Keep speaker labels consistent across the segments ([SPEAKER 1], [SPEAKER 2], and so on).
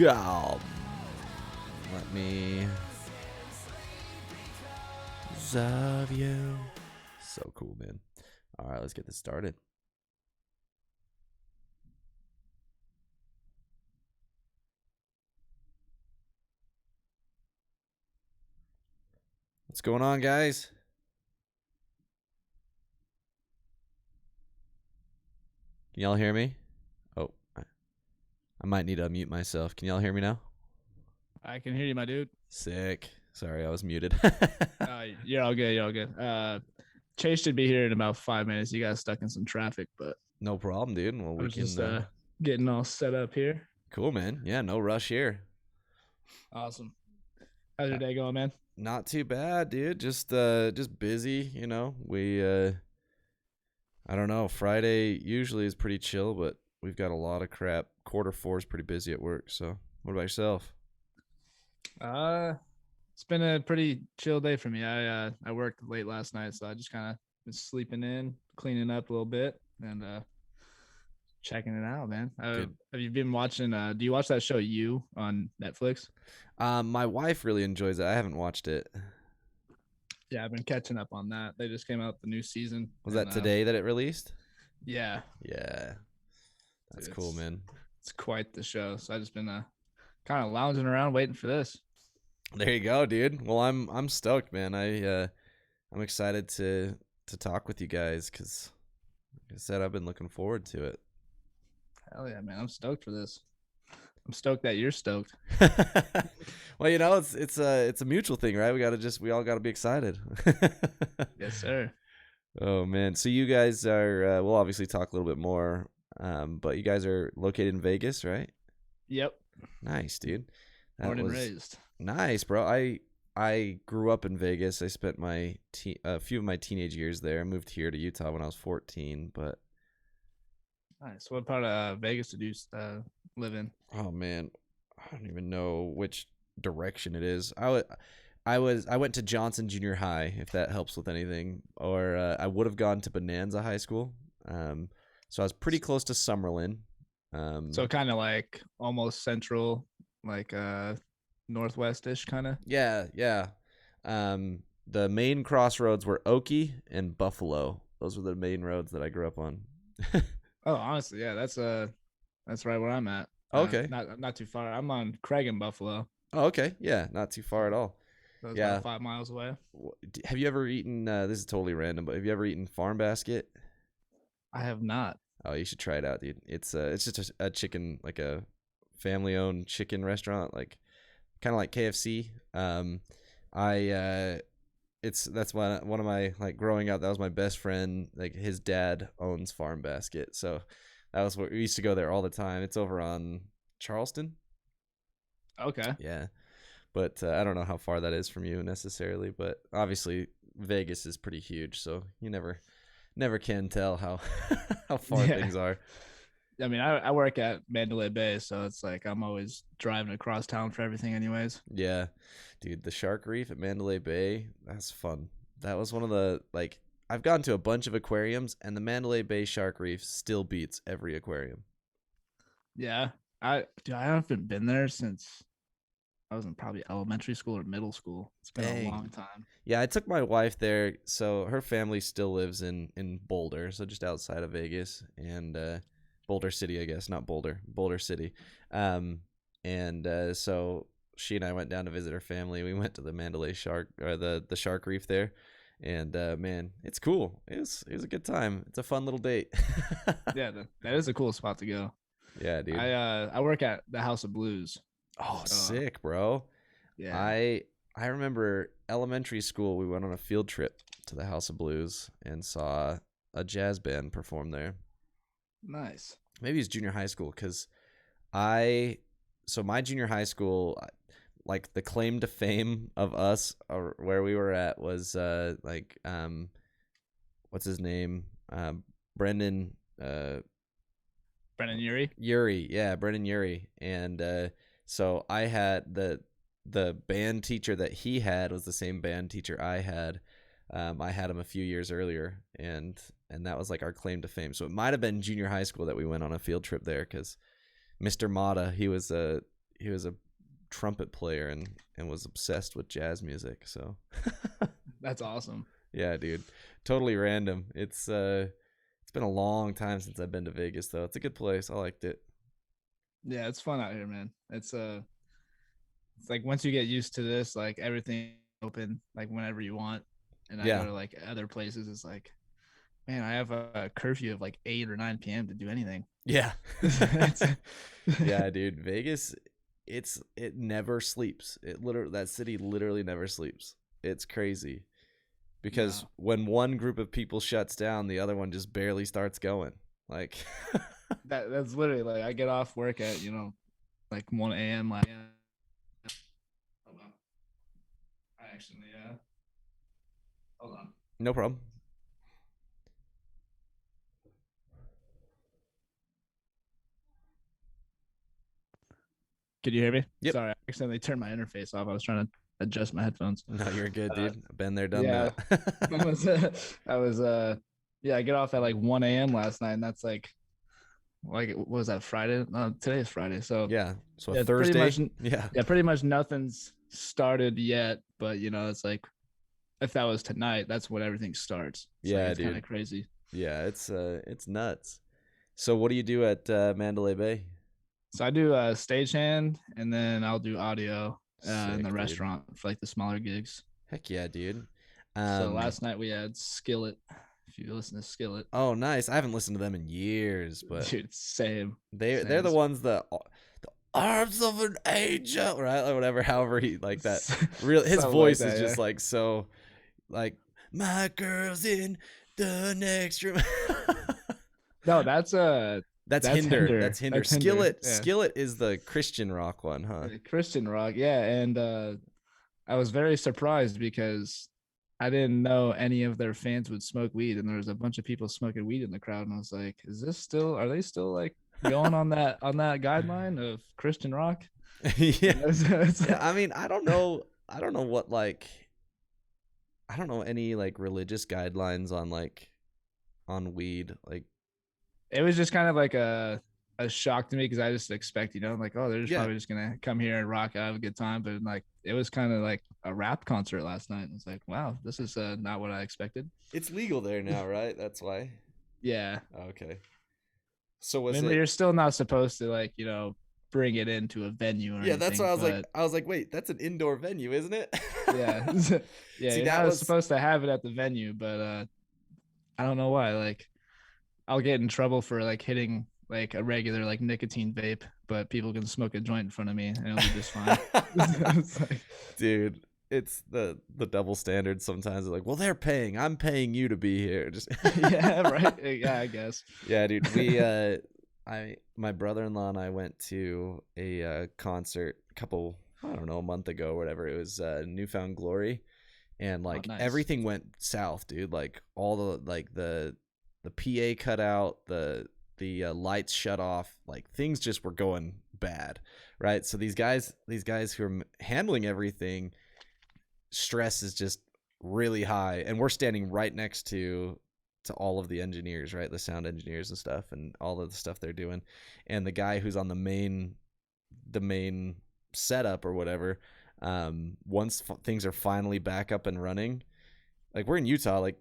[SPEAKER 1] Welcome. Let me Zavio. So cool, man. All right, let's get this started. What's going on, guys? Can y'all hear me? Oh, I might need to unmute myself. Can y'all hear me now?
[SPEAKER 2] I can hear you, my dude.
[SPEAKER 1] Sick. Sorry, I was muted.
[SPEAKER 2] You're all good. You're all good. Chase should be here in about 5 minutes. You got stuck in some traffic, but
[SPEAKER 1] No problem, dude. Well,
[SPEAKER 2] I
[SPEAKER 1] we
[SPEAKER 2] was
[SPEAKER 1] can.
[SPEAKER 2] just getting all set up here.
[SPEAKER 1] Cool, man. Yeah, no rush here.
[SPEAKER 2] Awesome. How's your day going, man?
[SPEAKER 1] Not too bad, dude. Just busy, you know. We I don't know. Friday usually is pretty chill, but we've got a lot of crap. Q4 is pretty busy at work. So, what about yourself?
[SPEAKER 2] It's been a pretty chill day for me. I worked late last night, so I just kind of been sleeping in, cleaning up a little bit, and checking it out, man. Have you been watching? Do you watch that show You on Netflix?
[SPEAKER 1] My wife really enjoys it. I haven't watched it.
[SPEAKER 2] Yeah, I've been catching up on that. They just came out with the new season.
[SPEAKER 1] Was that today that it released?
[SPEAKER 2] Yeah.
[SPEAKER 1] Yeah. That's cool, man.
[SPEAKER 2] It's quite the show. So I just been kind of lounging around waiting for this.
[SPEAKER 1] There you go, dude. Well, I'm stoked, man. I'm excited to talk with you guys because, like I said, I've been looking forward to it.
[SPEAKER 2] Hell yeah, man! I'm stoked for this. I'm stoked that you're stoked.
[SPEAKER 1] Well, you know, it's a mutual thing, right? We all gotta be excited.
[SPEAKER 2] Yes, sir.
[SPEAKER 1] Oh man, so you guys are. We'll obviously talk a little bit more, but you guys are located in Vegas, right?
[SPEAKER 2] Yep.
[SPEAKER 1] Nice, dude.
[SPEAKER 2] Born and raised.
[SPEAKER 1] Nice, bro. I grew up in Vegas. I spent a few of my teenage years there. I moved here to Utah when I was 14, but
[SPEAKER 2] nice. What part of Vegas did you live in?
[SPEAKER 1] Oh man, I don't even know which direction it is. I went to Johnson Junior High, if that helps with anything, or I would have gone to Bonanza High School. So I was pretty close to Summerlin.
[SPEAKER 2] So kind of like almost central, like northwest-ish kind of.
[SPEAKER 1] Yeah. The main crossroads were Okie and Buffalo. Those were the main roads that I grew up on.
[SPEAKER 2] Oh, honestly, yeah, that's right where I'm at.
[SPEAKER 1] Okay.
[SPEAKER 2] Not too far. I'm on Craig and Buffalo.
[SPEAKER 1] Oh, okay. Yeah, not too far at all.
[SPEAKER 2] That's about 5 miles away.
[SPEAKER 1] Have you ever eaten? This is totally random, but have you ever eaten Farm Basket? I
[SPEAKER 2] have not.
[SPEAKER 1] Oh, you should try it out, dude. It's just a chicken, like a family-owned chicken restaurant, like kind of like KFC. That's one of my, like, growing up, that was my best friend. Like, his dad owns Farm Basket, so that was what we used to go there all the time. It's over on Charleston.
[SPEAKER 2] Okay.
[SPEAKER 1] Yeah. But I don't know how far that is from you necessarily, but obviously Vegas is pretty huge, so you never can tell how far things are.
[SPEAKER 2] I mean, I work at Mandalay Bay, so it's like I'm always driving across town for everything anyways.
[SPEAKER 1] Yeah. Dude, the Shark Reef at Mandalay Bay, that's fun. That was one of the, like, I've gone to a bunch of aquariums, and the Mandalay Bay Shark Reef still beats every aquarium.
[SPEAKER 2] Yeah. I haven't been there since I was in probably elementary school or middle school. It's been a long time.
[SPEAKER 1] Yeah, I took my wife there. So her family still lives in Boulder, so just outside of Vegas, and Boulder City, I guess, not Boulder, Boulder City. So she and I went down to visit her family. We went to the Mandalay Shark, or the Shark Reef there, and man, it's cool. It was a good time. It's a fun little date.
[SPEAKER 2] Yeah, that is a cool spot to go.
[SPEAKER 1] Yeah, dude.
[SPEAKER 2] I work at the House of Blues.
[SPEAKER 1] Oh, sick, bro.
[SPEAKER 2] Yeah.
[SPEAKER 1] I remember elementary school, we went on a field trip to the House of Blues and saw a jazz band perform there.
[SPEAKER 2] Nice.
[SPEAKER 1] Maybe it's junior high school, because my junior high school, like, the claim to fame of us, or where we were at, was what's his name? Brendan
[SPEAKER 2] Urie?
[SPEAKER 1] Urie, yeah, Brendan Urie. And so I had the band teacher that he had was the same band teacher I had. I had him a few years earlier, and that was like our claim to fame. So it might have been junior high school that we went on a field trip there, because Mr. Mata, he was a trumpet player and was obsessed with jazz music. So
[SPEAKER 2] That's awesome.
[SPEAKER 1] yeah, dude, totally random. It's been a long time since I've been to Vegas though. It's a good place. I liked it.
[SPEAKER 2] Yeah, it's fun out here, man. It's like once you get used to this, like everything open like whenever you want. And I
[SPEAKER 1] Yeah.
[SPEAKER 2] go to like other places, it's like, man, I have a curfew of like 8 or 9 p.m. to do anything.
[SPEAKER 1] Yeah. Yeah, dude. Vegas, it never sleeps. That city literally never sleeps. It's crazy. Because when one group of people shuts down, the other one just barely starts going. Like
[SPEAKER 2] that's literally like I get off work at, like 1 a.m. like hold on. I actually hold on.
[SPEAKER 1] no problem.
[SPEAKER 2] Could you hear me?
[SPEAKER 1] Yep.
[SPEAKER 2] Sorry, I accidentally turned my interface off. I was trying to adjust my headphones.
[SPEAKER 1] No, you're good, dude. I've been there, done
[SPEAKER 2] yeah.
[SPEAKER 1] that.
[SPEAKER 2] I get off at like 1 a.m. last night, and that's like what was that, Friday? No, today is Friday. So
[SPEAKER 1] yeah. So
[SPEAKER 2] yeah,
[SPEAKER 1] Thursday. Yeah,
[SPEAKER 2] pretty much nothing's started yet, but it's like if that was tonight, that's when everything starts.
[SPEAKER 1] Yeah,
[SPEAKER 2] it's
[SPEAKER 1] dude.
[SPEAKER 2] Kind of crazy.
[SPEAKER 1] Yeah, it's nuts. So what do you do at Mandalay Bay?
[SPEAKER 2] So I do stagehand, and then I'll do audio in the
[SPEAKER 1] Sick,
[SPEAKER 2] restaurant for like the smaller gigs.
[SPEAKER 1] Heck yeah, dude.
[SPEAKER 2] So last night we had Skillet. If you listen to Skillet.
[SPEAKER 1] Oh, nice. I haven't listened to them in years, but
[SPEAKER 2] dude, same.
[SPEAKER 1] They're the ones that the arms of an angel, right? Like whatever, however he like that. Real his voice is just like so, like my girl's in the next room.
[SPEAKER 2] No, that's
[SPEAKER 1] Hinder. That's Hinder. Skillet.
[SPEAKER 2] Yeah.
[SPEAKER 1] Skillet is the Christian rock one, huh?
[SPEAKER 2] Christian rock, yeah. And I was very surprised because I didn't know any of their fans would smoke weed, and there was a bunch of people smoking weed in the crowd, and I was like, are they still like going on that guideline of Christian rock?
[SPEAKER 1] Yeah. Yeah, I mean, I don't know what like I don't know any like religious guidelines on weed. Like
[SPEAKER 2] it was just kind of like a shock to me because I just expect, like, oh, they're just probably just gonna come here and rock out, have a good time. But like it was kind of like a rap concert last night. And it's like, wow, this is not what I expected.
[SPEAKER 1] It's legal there now, right? That's why.
[SPEAKER 2] Yeah.
[SPEAKER 1] Okay. So
[SPEAKER 2] you're still not supposed to like, bring it into a venue or anything.
[SPEAKER 1] That's why I was like, wait, that's an indoor venue, isn't it?
[SPEAKER 2] Yeah. Yeah. See, I was supposed to have it at the venue, but I don't know why. Like I'll get in trouble for like hitting like a regular like nicotine vape, but people can smoke a joint in front of me and it'll be just fine.
[SPEAKER 1] Like, dude, it's the double standard sometimes. They're like, well, they're paying. I'm paying you to be here. Just
[SPEAKER 2] yeah, right. Yeah, I guess.
[SPEAKER 1] Yeah, dude. We my brother-in-law and I went to a concert a month ago or whatever. It was Newfound Glory, and like
[SPEAKER 2] nice.
[SPEAKER 1] Everything went south, dude. Like all the PA cut out, the lights shut off, like things just were going bad, right? So these guys who are handling everything, stress is just really high, and we're standing right next to all of the engineers, right? The sound engineers and stuff, and all of the stuff they're doing. And the guy who's on the main setup or whatever, once things are finally back up and running, like we're in Utah, like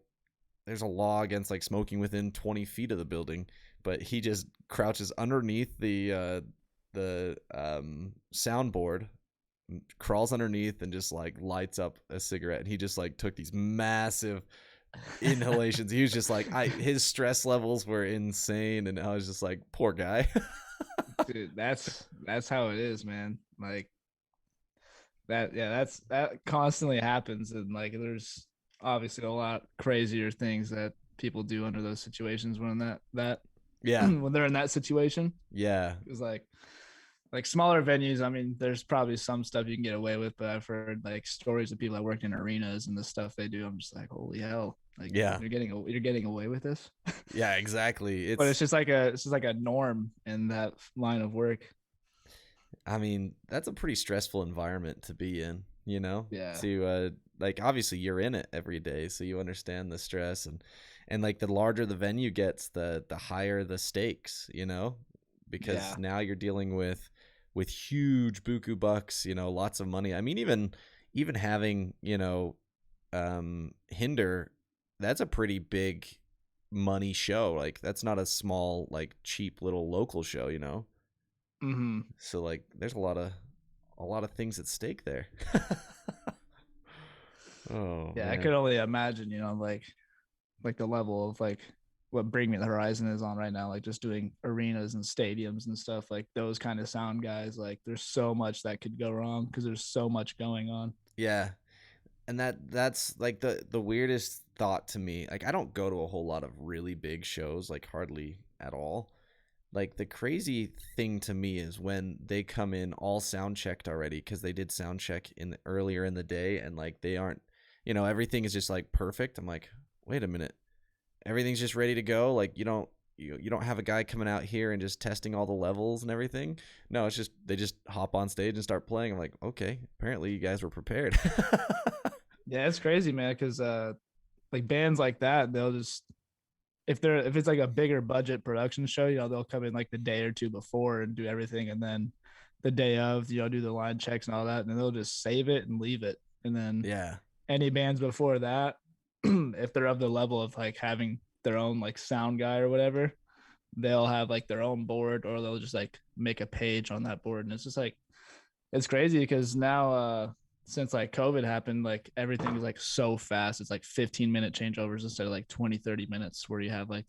[SPEAKER 1] there's a law against like smoking within 20 feet of the building, but he just crouches underneath the soundboard, crawls underneath, and just like lights up a cigarette. And he just like took these massive inhalations. He was just like, his stress levels were insane, and I was just like, poor guy.
[SPEAKER 2] Dude, that's how it is, man. Like that constantly happens, and like there's obviously a lot crazier things that people do under those situations when when they're in that situation.
[SPEAKER 1] Yeah,
[SPEAKER 2] it's like smaller venues, I mean, there's probably some stuff you can get away with, but I've heard like stories of people that worked in arenas and the stuff they do. I'm just like, holy hell! Like,
[SPEAKER 1] yeah,
[SPEAKER 2] you're getting away with this.
[SPEAKER 1] Yeah, exactly.
[SPEAKER 2] But it's just like a norm in that line of work.
[SPEAKER 1] I mean, that's a pretty stressful environment to be in,
[SPEAKER 2] Yeah.
[SPEAKER 1] To like, obviously you're in it every day, so you understand the stress, and like the larger the venue gets, the higher the stakes, because now you're dealing with with huge buku bucks, lots of money. I mean, even having, Hinder, that's a pretty big money show. Like, that's not a small, like, cheap little local show,
[SPEAKER 2] Mm-hmm.
[SPEAKER 1] So like there's a lot of things at stake there. Oh
[SPEAKER 2] Yeah, I
[SPEAKER 1] man.
[SPEAKER 2] could only imagine, like the level of like what Bring Me the Horizon is on right now, like just doing arenas and stadiums and stuff, like those kind of sound guys, like there's so much that could go wrong because there's so much going on.
[SPEAKER 1] Yeah. And that's like the weirdest thought to me. Like, I don't go to a whole lot of really big shows, like hardly at all. Like, the crazy thing to me is when they come in all sound checked already, because they did sound check earlier in the day, and like they aren't, everything is just like perfect. I'm like, wait a minute, everything's just ready to go. Like, you don't have a guy coming out here and just testing all the levels and everything. No, it's just they just hop on stage and start playing. I'm like, okay, apparently you guys were prepared.
[SPEAKER 2] Yeah, it's crazy, man, because like bands like that, they'll just if it's like a bigger budget production show, they'll come in like the day or two before and do everything, and then the day of, do the line checks and all that, and then they'll just save it and leave it. And then
[SPEAKER 1] Yeah.
[SPEAKER 2] any bands before that, if they're of the level of like having their own like sound guy or whatever, they'll have like their own board, or they'll just like make a page on that board. And it's just like, it's crazy because now since like COVID happened, like everything is like so fast. It's like 15-minute changeovers instead of like 20-30 minutes, where you have like,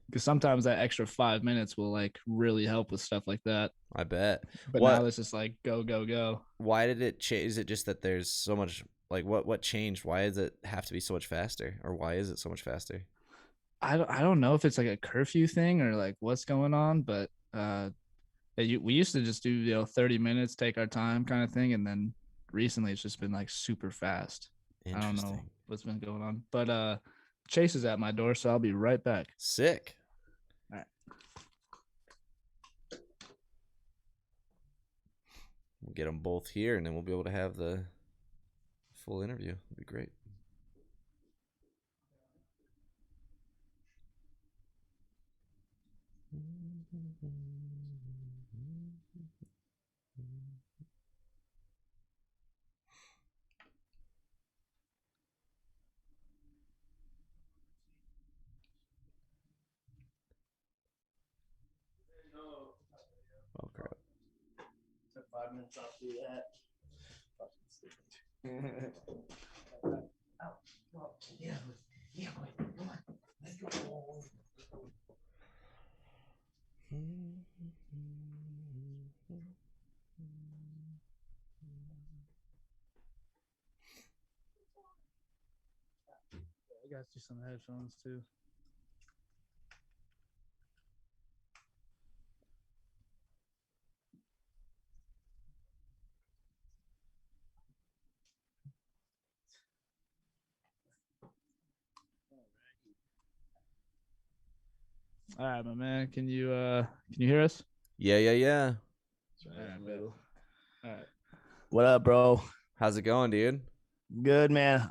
[SPEAKER 2] because sometimes that extra 5 minutes will like really help with stuff like that.
[SPEAKER 1] I bet.
[SPEAKER 2] But now it's just like go go go.
[SPEAKER 1] Why did it change? Is it just that there's so much, like, what changed? Why does it have to be so much faster, or why is it so much faster?
[SPEAKER 2] I don't know if it's like a curfew thing or like what's going on, but we used to just do 30 minutes, take our time kind of thing, and then recently it's just been like super fast. I don't know what's been going on, but Chase is at my door, so I'll be right back.
[SPEAKER 1] Sick.
[SPEAKER 2] All right.
[SPEAKER 1] We'll get them both here, and then we'll be able to have the full interview. It'd be great. Oh crap.
[SPEAKER 2] 5 minutes, I'll do that. Oh, yeah, boy. Come on. Let's go. I got you some headphones too. All right, my man. Can you hear us?
[SPEAKER 1] Yeah.
[SPEAKER 2] All right, all right.
[SPEAKER 3] What up, bro?
[SPEAKER 1] How's it going, dude?
[SPEAKER 3] Good, man.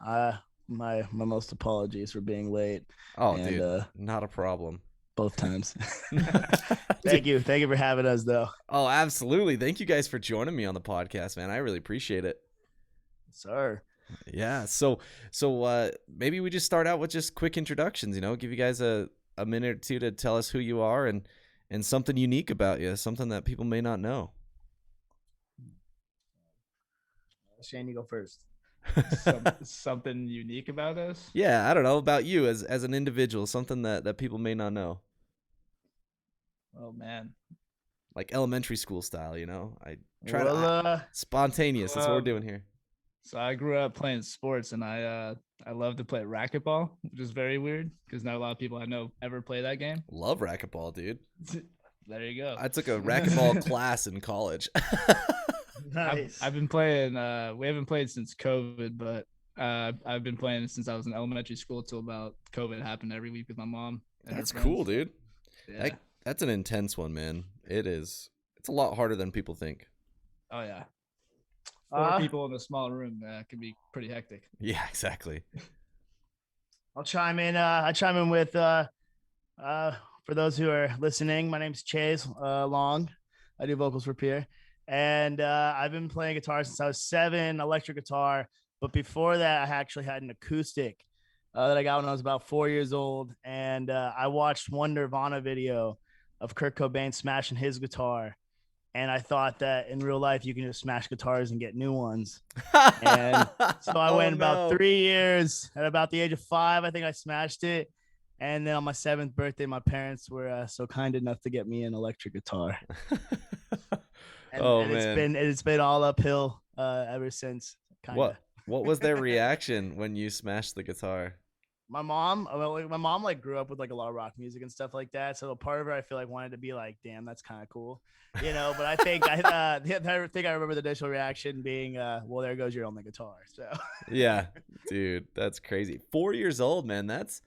[SPEAKER 3] My most apologies for being late.
[SPEAKER 1] Oh, dude, not a problem.
[SPEAKER 3] Both times. Thank you for having us, though.
[SPEAKER 1] Oh, absolutely. Thank you guys for joining me on the podcast, man. I really appreciate it.
[SPEAKER 3] Sir.
[SPEAKER 1] Yeah. So maybe we just start out with just quick introductions. Give you guys a minute or two to tell us who you are and something unique about you, something that people may not know.
[SPEAKER 3] Shane, you go first.
[SPEAKER 2] Something unique about us?
[SPEAKER 1] Yeah, I don't know, about you as an individual, something that people may not know.
[SPEAKER 2] Oh man,
[SPEAKER 1] like elementary school style, I try to spontaneous. That's what we're doing here.
[SPEAKER 2] So I grew up playing sports, and I love to play racquetball, which is very weird because not a lot of people I know ever play that game.
[SPEAKER 1] Love racquetball, dude.
[SPEAKER 2] There you go.
[SPEAKER 1] I took a racquetball class in college.
[SPEAKER 3] Nice.
[SPEAKER 2] I've been playing. We haven't played since COVID, but I've been playing since I was in elementary school till about COVID happened every week with my mom.
[SPEAKER 1] That's cool, dude.
[SPEAKER 2] Yeah.
[SPEAKER 1] That's an intense one, man. It is. It's a lot harder than people think.
[SPEAKER 2] Oh yeah. 4 people in a small room can be pretty hectic.
[SPEAKER 1] Yeah, exactly.
[SPEAKER 3] I'll chime in. I chime in with for those who are listening. My name's Chase Long. I do vocals for Pierre, And I've been playing guitar since I was 7, electric guitar. But before that, I actually had an acoustic that I got when I was about 4 years old. And I watched one Nirvana video of Kurt Cobain smashing his guitar. And I thought that in real life, you can just smash guitars and get new ones. And so I went about 3 years. At about the age of 5, I think I smashed it. And then on my 7th birthday, my parents were so kind enough to get me an electric guitar. And it's been all uphill ever since. Kinda.
[SPEAKER 1] What was their reaction when you smashed the guitar?
[SPEAKER 3] My mom like grew up with like a lot of rock music and stuff like that. So a part of her, I feel like, wanted to be like, damn, that's kind of cool, you know. But I think I remember the initial reaction being, well, there goes your only guitar. So
[SPEAKER 1] yeah, dude, that's crazy. 4 years old, man. That's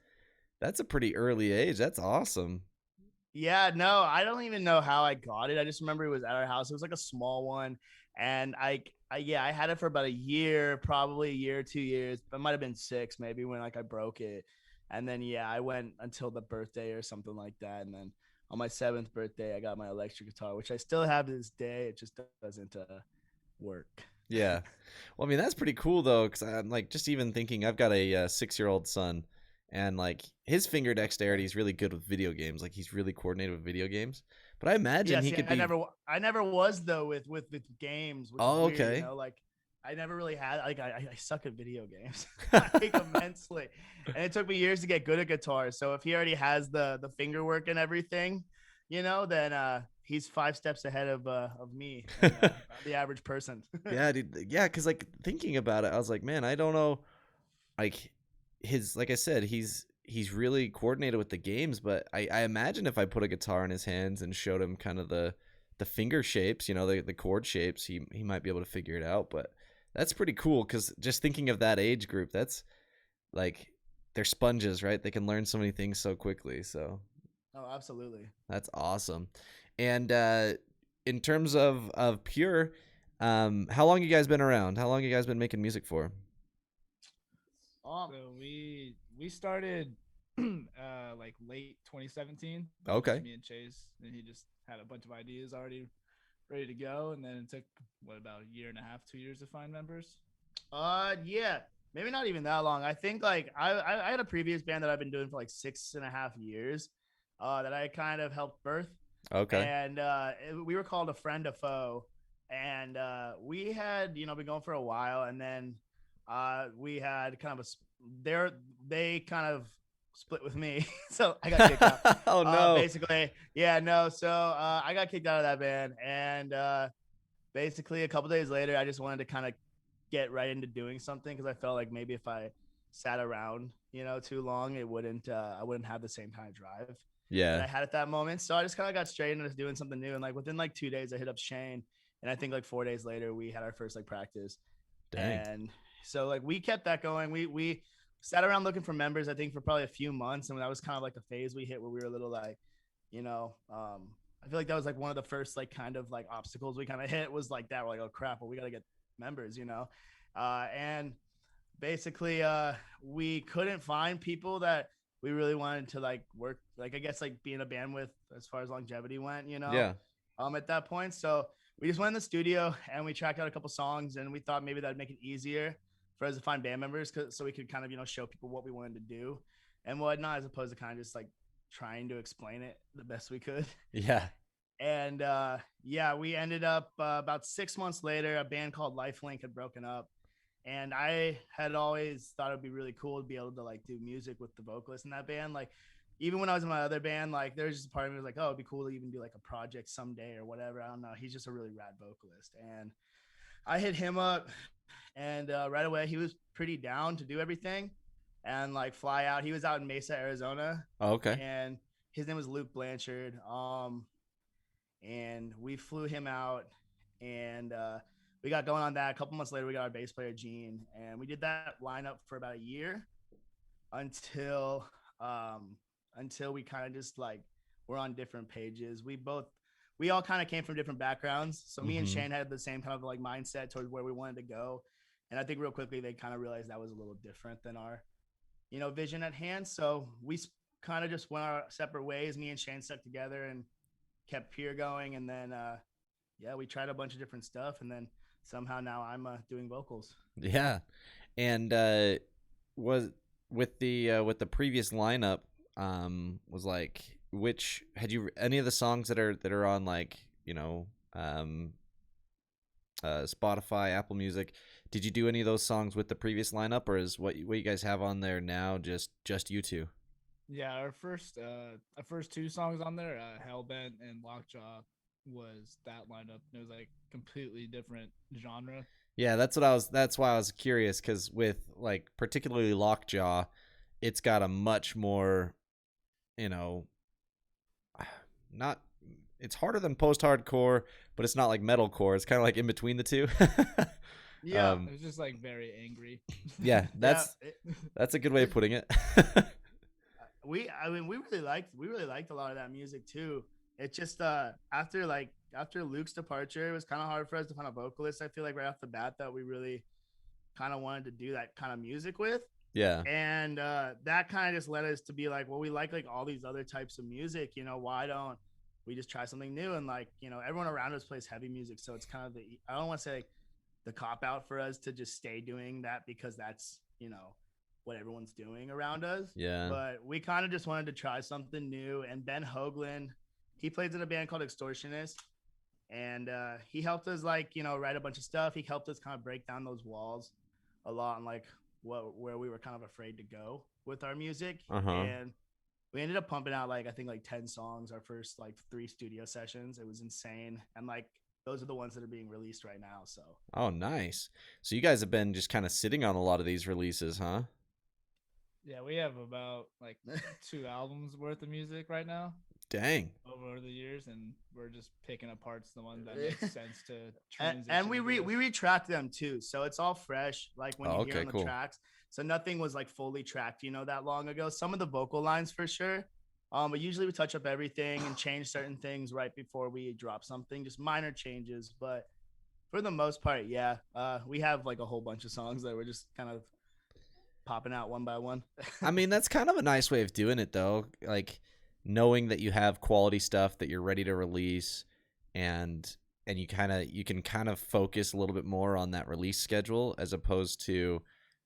[SPEAKER 1] a pretty early age. That's awesome.
[SPEAKER 3] Yeah, no, I don't even know how I got it. I just remember it was at our house. It was like a small one, and I had it for about a year, probably a year, 2 years. It might have been 6, maybe, when like I broke it. And then I went until the birthday or something like that. And then on my 7th birthday, I got my electric guitar, which I still have to this day. It just doesn't work.
[SPEAKER 1] Yeah, well, I mean, that's pretty cool though, because I'm like just even thinking, I've got a 6-year-old son. And like his finger dexterity is really good with video games. Like he's really coordinated with video games. But I imagine he could be.
[SPEAKER 3] I never was though with games. Which
[SPEAKER 1] oh,
[SPEAKER 3] is weird,
[SPEAKER 1] okay.
[SPEAKER 3] You know, like I never really had. Like I suck at video games, like immensely, and it took me years to get good at guitar. So if he already has the finger work and everything, you know, then he's 5 steps ahead of me, and, the average person.
[SPEAKER 1] Yeah, dude. Yeah, because like thinking about it, I was like, man, I don't know, like. Like I said, he's really coordinated with the games, but I imagine if I put a guitar in his hands and showed him kind of the finger shapes, you know, the chord shapes, he might be able to figure it out. But that's pretty cool, because just thinking of that age group, that's like, they're sponges, right? They can learn so many things so quickly. So
[SPEAKER 3] oh, absolutely,
[SPEAKER 1] that's awesome. And in terms of Pure, how long you guys been around? How long you guys been making music for?
[SPEAKER 2] So we started like late 2017.
[SPEAKER 1] Okay.
[SPEAKER 2] Me and Chase, and he just had a bunch of ideas already ready to go, and then it took about a year and a half, 2 years to find members.
[SPEAKER 3] Yeah, maybe not even that long. I think like I had a previous band that I've been doing for like 6.5 years, that I kind of helped birth.
[SPEAKER 1] Okay.
[SPEAKER 3] And we were called A Friend a Foe, and we had been going for a while, and then we had kind of they kind of split with me. So I got kicked out.
[SPEAKER 1] Oh no.
[SPEAKER 3] Basically, yeah, no. So I got kicked out of that band, and basically a couple days later, I just wanted to kind of get right into doing something, because I felt like maybe if I sat around, too long, I wouldn't have the same kind of drive that I had at that moment. So I just kind of got straight into doing something new, and like within like 2 days, I hit up Shane, and I think like 4 days later, we had our first like practice.
[SPEAKER 1] Dang.
[SPEAKER 3] And so like we kept that going. We sat around looking for members, I think, for probably a few months, and that was kind of like the phase we hit where we were a little like, I feel like that was like one of the first like kind of like obstacles we kind of hit, was like that. We're like, oh crap, well, we got to get members, and basically we couldn't find people that we really wanted to like work, like I guess like be in a band with, as far as longevity went,
[SPEAKER 1] Yeah.
[SPEAKER 3] At that point. So we just went in the studio and we tracked out a couple songs, and we thought maybe that'd make it easier for us to find band members, so we could kind of show people what we wanted to do and whatnot, as opposed to kind of just like trying to explain it the best we could.
[SPEAKER 1] Yeah.
[SPEAKER 3] And we ended up about 6 months later, a band called Lifelink had broken up, and I had always thought it'd be really cool to be able to like do music with the vocalist in that band. Like even when I was in my other band, like there was just a part of me was like, oh, it'd be cool to even do like a project someday or whatever. I don't know. He's just a really rad vocalist. And I hit him up, and right away he was pretty down to do everything and like fly out. He was out in Mesa, Arizona.
[SPEAKER 1] Oh, okay.
[SPEAKER 3] And his name was Luke Blanchard. And we flew him out, and we got going on that. A couple months later, we got our bass player, Gene, and we did that lineup for about a year until we kind of just like were on different pages. We all kind of came from different backgrounds. So me and Shane had the same kind of like mindset towards where we wanted to go. And I think real quickly, they kind of realized that was a little different than our, vision at hand. So we kind of just went our separate ways. Me and Shane stuck together and kept Pure going. And then, yeah, we tried a bunch of different stuff, and then somehow now I'm doing vocals.
[SPEAKER 1] Yeah. And was with the previous lineup, was like, which had you any of the songs that are on, like, um Spotify, Apple Music, did you do any of those songs with the previous lineup, or is what you guys have on there now just you two?
[SPEAKER 2] Yeah, our first two songs on there, Hellbent and Lockjaw, was that lineup. It was like completely different genre.
[SPEAKER 1] Yeah, that's why I was curious, because with, like, particularly Lockjaw, it's got a much more, you know not it's harder than post-hardcore, but it's not like metalcore. It's kind of like in between the two.
[SPEAKER 3] Yeah.
[SPEAKER 2] It was just like very angry.
[SPEAKER 1] Yeah, that's
[SPEAKER 3] Yeah,
[SPEAKER 1] that's a good way of putting it.
[SPEAKER 3] I mean, we really liked a lot of that music too. It just after Luke's departure, it was kind of hard for us to find a vocalist. I feel like right off the bat that we really kind of wanted to do that kind of music with.
[SPEAKER 1] Yeah.
[SPEAKER 3] And that kind of just led us to be like, well, we like all these other types of music, why don't we just try something new? And like, everyone around us plays heavy music, so it's kind of I don't want to say the cop out for us to just stay doing that because that's what everyone's doing around us.
[SPEAKER 1] Yeah.
[SPEAKER 3] But we kind of just wanted to try something new. And Ben Hoagland, he plays in a band called Extortionist, and he helped us write a bunch of stuff. He helped us kind of break down those walls a lot, and like where we were kind of afraid to go with our music. And we ended up pumping out I think 10 songs our first 3 studio sessions. It was insane. And those are the ones that are being released right now. So
[SPEAKER 1] Oh, nice. So you guys have been just kind of sitting on a lot of these releases, huh?
[SPEAKER 2] Yeah, we have about 2 albums worth of music right now
[SPEAKER 1] Dang.
[SPEAKER 2] over the years, and we're just picking apart the one that makes sense to transition.
[SPEAKER 3] and we retracked them too, so it's all fresh when you hear on the tracks. So nothing was fully tracked that long ago. Some of the vocal lines for sure, but usually we touch up everything and change certain things right before we drop something, just minor changes. But for the most part, yeah, we have a whole bunch of songs that we're just kind of popping out one by one.
[SPEAKER 1] I mean, that's kind of a nice way of doing it, though. Knowing that you have quality stuff that you're ready to release, and you can kind of focus a little bit more on that release schedule as opposed to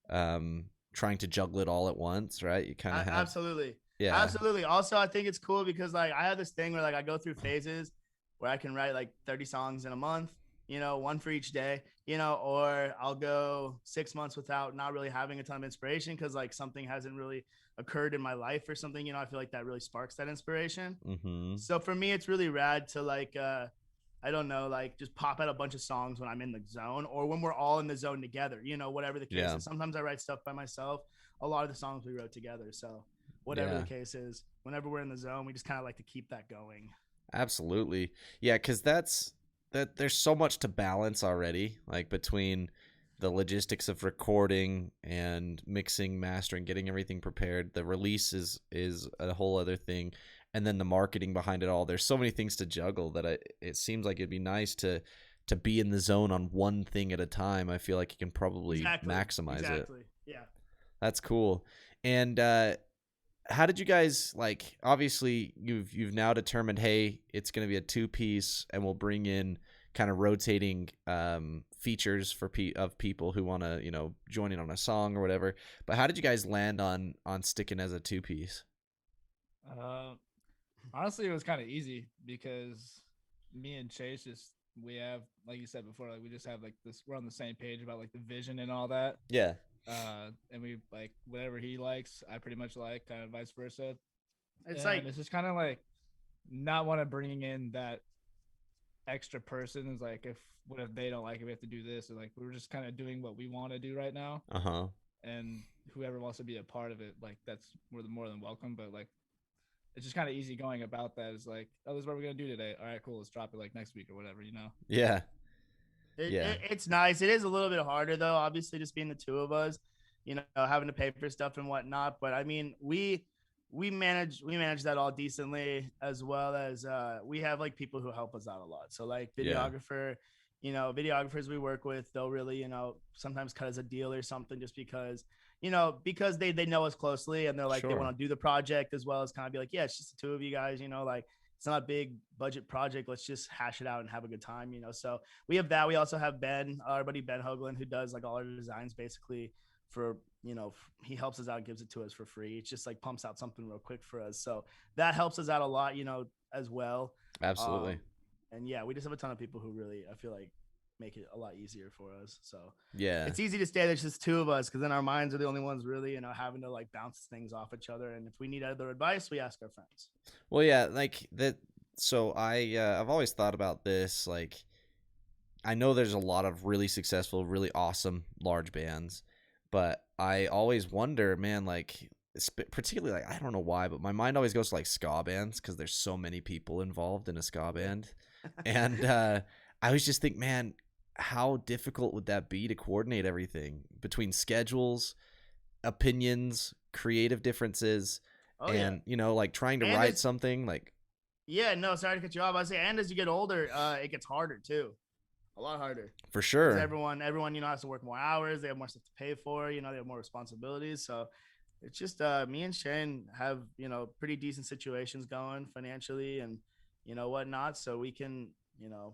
[SPEAKER 1] trying to juggle it all at once, right? You kind of have
[SPEAKER 3] absolutely.
[SPEAKER 1] Yeah,
[SPEAKER 3] absolutely. Also, I think it's cool because I have this thing where I go through phases where I can write 30 songs in a month, one for each day, or I'll go 6 months without not really having a ton of inspiration because something hasn't really occurred in my life or something. I feel like that really sparks that inspiration.
[SPEAKER 1] Mm-hmm.
[SPEAKER 3] So for me, it's really rad to I don't know, just pop out a bunch of songs when I'm in the zone or when we're all in the zone together, whatever the case is. Sometimes I write stuff by myself. A lot of the songs we wrote together. So whatever the case is, whenever we're in the zone, we just kind of like to keep that going.
[SPEAKER 1] Absolutely. Yeah, because there's so much to balance already, between the logistics of recording and mixing, mastering, getting everything prepared. The release is a whole other thing. And then the marketing behind it all. There's so many things to juggle that it seems like it'd be nice to be in the zone on one thing at a time. I feel like you can probably maximize it.
[SPEAKER 3] Yeah.
[SPEAKER 1] That's cool. And how did you guys obviously you've now determined, hey, it's going to be a 2-piece and we'll bring in kind of rotating features of people who want to, join in on a song or whatever. But how did you guys land on sticking as a 2-piece?
[SPEAKER 2] Honestly, it was kind of easy because me and Chase we have, like you said before, we just have this, we're on the same page about the vision and all that.
[SPEAKER 1] Yeah.
[SPEAKER 2] And we whatever he likes, I pretty much like, kind of vice versa.
[SPEAKER 3] It's
[SPEAKER 2] it's just kind of not want to bring in that extra person is what if they don't like it, we have to do this, or we're just kind of doing what we want to do right now. And whoever wants to be a part of it, that's more than welcome. But it's just kind of easy going about that. It's oh, this is what we're gonna do today. All right, cool, let's drop it next week or whatever,
[SPEAKER 1] Yeah.
[SPEAKER 3] It's nice. It is a little bit harder though, obviously, just being the two of us, having to pay for stuff and whatnot. But I mean, we manage that all decently, as well as we have people who help us out a lot. So videographer, videographers we work with, they'll really, sometimes cut us a deal or something just because they know us closely and they're
[SPEAKER 1] Sure.
[SPEAKER 3] they want to do the project, as well as kind of be yeah, it's just the two of you guys, it's not a big budget project. Let's just hash it out and have a good time, you know? So we have that. We also have Ben, our buddy Ben Hoagland, who does like all our designs basically for, you know, he helps us out, gives it to us for free. It's just like pumps out something real quick for us. So that helps us out a lot, you know, as well.
[SPEAKER 1] Absolutely.
[SPEAKER 3] And yeah, we just have a ton of people who really, I feel like, make it a lot easier for us. So
[SPEAKER 1] Yeah.
[SPEAKER 3] it's easy to stay there's just two of us, because then our minds are the only ones really, you know, having to like bounce things off each other. And if we need other advice, we ask our friends.
[SPEAKER 1] Well, yeah, like that. So I've always thought about this. Like, I know there's a lot of really successful, really awesome large bands, but I always wonder, man, like particularly like I don't know why, but my mind always goes to like ska bands because there's so many people involved in a ska band, and I always just think, man, how difficult would that be to coordinate everything between schedules, opinions, creative differences, and you know, like trying to write something like.
[SPEAKER 3] Yeah, no, sorry to cut you off. I say, and as you get older, it gets harder too. A lot harder.
[SPEAKER 1] For sure.
[SPEAKER 3] Everyone, you know, has to work more hours. They have more stuff to pay for. You know, they have more responsibilities. So it's just me and Shane have, you know, pretty decent situations going financially and, you know, whatnot. So we can, you know,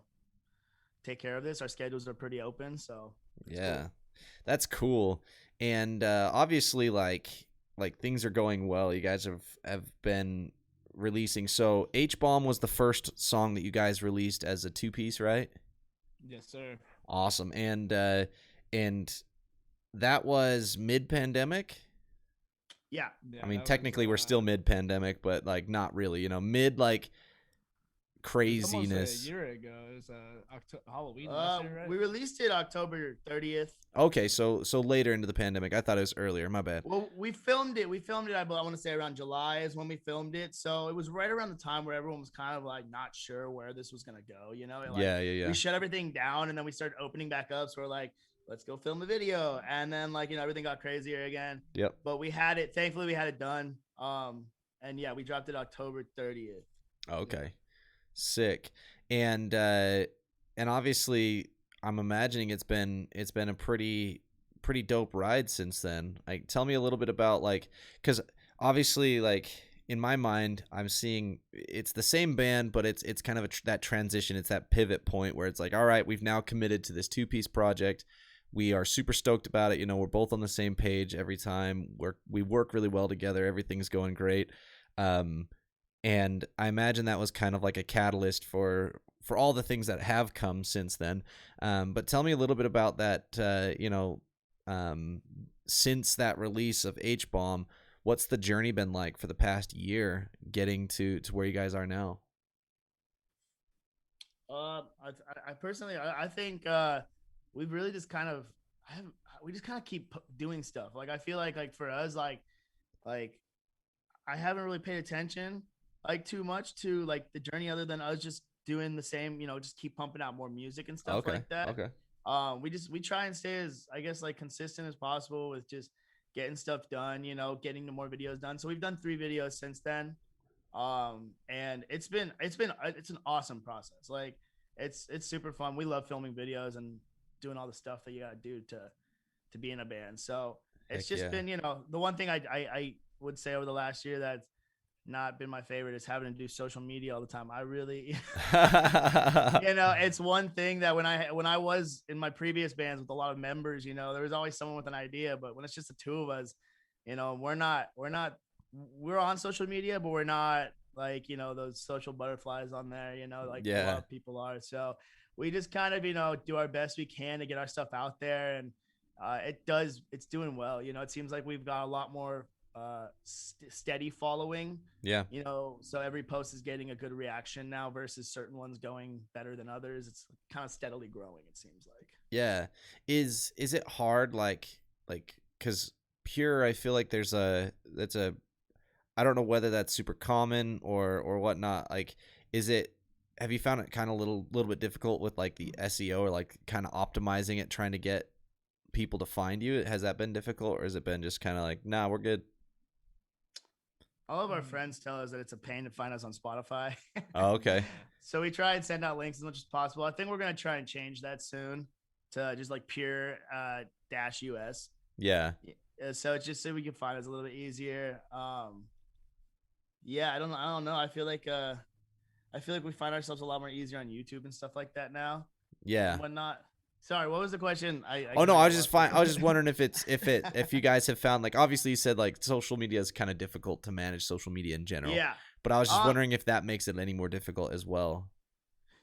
[SPEAKER 3] take care of this. Our schedules are pretty open. So
[SPEAKER 1] yeah,
[SPEAKER 3] cool.
[SPEAKER 1] That's cool. And obviously, like things are going well. You guys have been releasing. So H-Bomb was the first song that you guys released as a 2-piece, right?
[SPEAKER 2] Yes, sir.
[SPEAKER 1] Awesome. And that was mid-pandemic?
[SPEAKER 3] Yeah.
[SPEAKER 1] I mean, technically we're still mid-pandemic, but like not really, you know, mid like craziness.
[SPEAKER 2] Almost a year ago. It was Halloween last year, right?
[SPEAKER 3] We released it October 30th.
[SPEAKER 1] Okay, so later into the pandemic. I thought it was earlier. My bad.
[SPEAKER 3] Well, we filmed it. I want to say around July is when we filmed it. So it was right around the time where everyone was kind of like not sure where this was gonna go. You know? Like,
[SPEAKER 1] yeah.
[SPEAKER 3] We shut everything down and then we started opening back up. So we're like, let's go film a video. And then like, you know, everything got crazier again.
[SPEAKER 1] Yep.
[SPEAKER 3] But we had it. Thankfully, we had it done. And yeah, we dropped it October 30th.
[SPEAKER 1] Okay. Sick. And obviously I'm imagining it's been a pretty dope ride since then. Like, tell me a little bit about, like, because obviously, like, in my mind, I'm seeing it's the same band, but it's kind of that transition. It's that pivot point where it's like, all right, we've now committed to this 2-piece project. We are super stoked about it. You know, we're both on the same page every time. We work really well together. Everything's going great. And I imagine that was kind of like a catalyst for all the things that have come since then. But tell me a little bit about that, you know, since that release of H-Bomb, what's the journey been like for the past year getting to where you guys are now?
[SPEAKER 3] I personally, I think we've really just kind of, we just kind of keep doing stuff. Like, I feel like for us, like I haven't really paid attention like too much to like the journey other than us just doing the same, you know, just keep pumping out more music and stuff like that.
[SPEAKER 1] Okay.
[SPEAKER 3] We try and stay as, I guess, like consistent as possible with just getting stuff done, you know, getting the more videos done. So we've done 3 videos since then. And it's an awesome process. Like it's super fun. We love filming videos and doing all the stuff that you gotta do to be in a band. So it's just been, you know, the one thing I would say over the last year that's not been my favorite is having to do social media all the time. I really, you know, it's one thing that when I was in my previous bands with a lot of members, you know, there was always someone with an idea, but when it's just the 2 of us, you know, we're on social media, but we're not like, you know, those social butterflies on there, you know, like a lot of people are. So we just kind of, you know, do our best we can to get our stuff out there. And it's doing well. You know, it seems like we've got a lot more steady following, you know, so every post is getting a good reaction now versus certain ones going better than others. It's kind of steadily growing, it seems like.
[SPEAKER 1] Is it hard, like because Pure, I feel like that's a I don't know whether that's super common or whatnot. Like, have you found it kind of a little bit difficult with like the SEO or like kind of optimizing it, trying to get people to find you? Has that been difficult, or has it been just kind of like, nah, we're good?
[SPEAKER 3] All of our friends tell us that it's a pain to find us on Spotify.
[SPEAKER 1] Oh, okay.
[SPEAKER 3] So we try and send out links as much as possible. I think we're going to try and change that soon to just like Pure -US.
[SPEAKER 1] Yeah.
[SPEAKER 3] So it's just so we can find us a little bit easier. Yeah, I don't know. I feel like I feel like we find ourselves a lot more easier on YouTube and stuff like that now
[SPEAKER 1] Yeah.
[SPEAKER 3] and whatnot. Sorry, what was the question?
[SPEAKER 1] Oh no, I was just fine. I was just wondering if you guys have found, like, obviously you said like social media is kind of difficult to manage, social media in general.
[SPEAKER 3] Yeah.
[SPEAKER 1] But I was just wondering if that makes it any more difficult as well.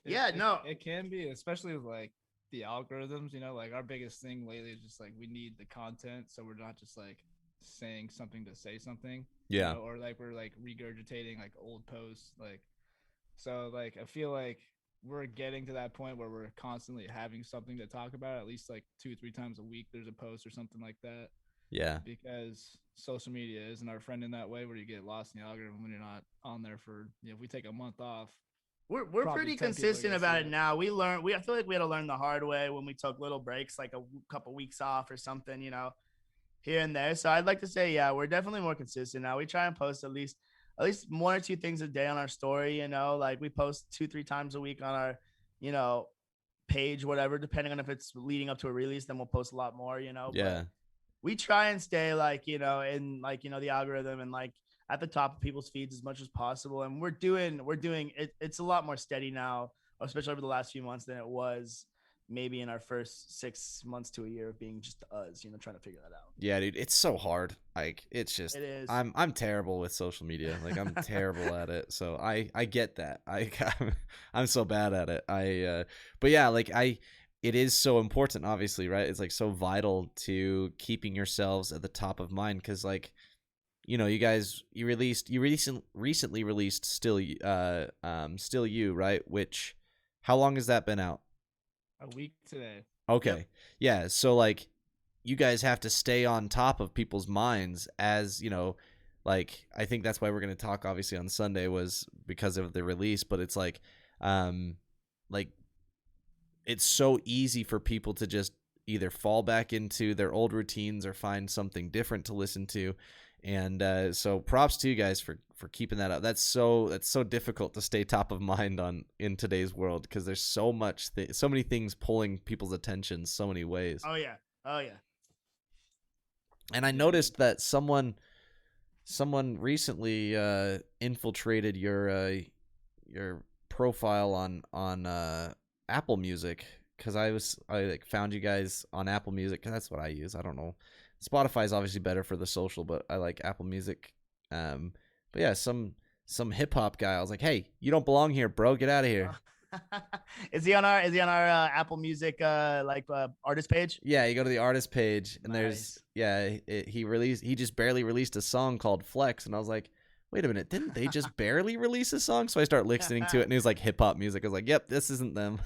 [SPEAKER 2] It can be, especially with like the algorithms, you know, like our biggest thing lately is just like we need the content, so we're not just like saying something to say something.
[SPEAKER 1] Yeah.
[SPEAKER 2] You know, or like we're like regurgitating like old posts, like, so like I feel like we're getting to that point where we're constantly having something to talk about, at least like 2-3 times a week there's a post or something like that.
[SPEAKER 1] Yeah.
[SPEAKER 2] Because social media isn't our friend in that way, where you get lost in the algorithm when you're not on there for, you know, if we take a month off.
[SPEAKER 3] We're pretty consistent about it now. I feel like we had to learn the hard way when we took little breaks, like a couple weeks off or something, you know, here and there. So I'd like to say, yeah, we're definitely more consistent now. We try and post at least 1 or 2 things a day on our story, you know, like we post 2-3 times a week on our, you know, page, whatever, depending on if it's leading up to a release, then we'll post a lot more, you know.
[SPEAKER 1] Yeah.
[SPEAKER 3] But we try and stay like, you know, in like, you know, the algorithm and like at the top of people's feeds as much as possible. And we're doing it. It's a lot more steady now, especially over the last few months, than it was maybe in our first 6 months to a year of being just us, you know, trying to figure that out.
[SPEAKER 1] Yeah, dude, it's so hard. Like, it's just,
[SPEAKER 3] it is.
[SPEAKER 1] I'm terrible with social media. Like, I'm terrible at it. So I get that. I'm so bad at it. But yeah, like it is so important, obviously, right? It's like so vital to keeping yourselves at the top of mind. Cause like, you know, you guys, you recently released Still You, right? Which, how long has that been out?
[SPEAKER 2] A week today.
[SPEAKER 1] Okay.
[SPEAKER 3] Yep.
[SPEAKER 1] Yeah. So like you guys have to stay on top of people's minds, as, you know, like I think that's why we're going to talk obviously on Sunday, was because of the release, but it's like it's so easy for people to just either fall back into their old routines or find something different to listen to. And so props to you guys for keeping that up. That's so difficult to stay top of mind in today's world, because there's so many things pulling people's attention so many ways.
[SPEAKER 3] Oh yeah.
[SPEAKER 1] And I noticed that someone recently infiltrated your profile on Apple Music, because I like found you guys on Apple Music, because that's what I use. I don't know. Spotify is obviously better for the social, but I like Apple Music. But yeah, some hip hop guy. I was like, hey, you don't belong here, bro. Get out of here.
[SPEAKER 3] Is he on our Apple Music artist page?
[SPEAKER 1] Yeah, you go to the artist page, and
[SPEAKER 3] Nice.
[SPEAKER 1] he just barely released a song called Flex, and I was like, wait a minute, didn't they just barely release a song? So I start listening to it, and it was like hip hop music. I was like, yep, this isn't them.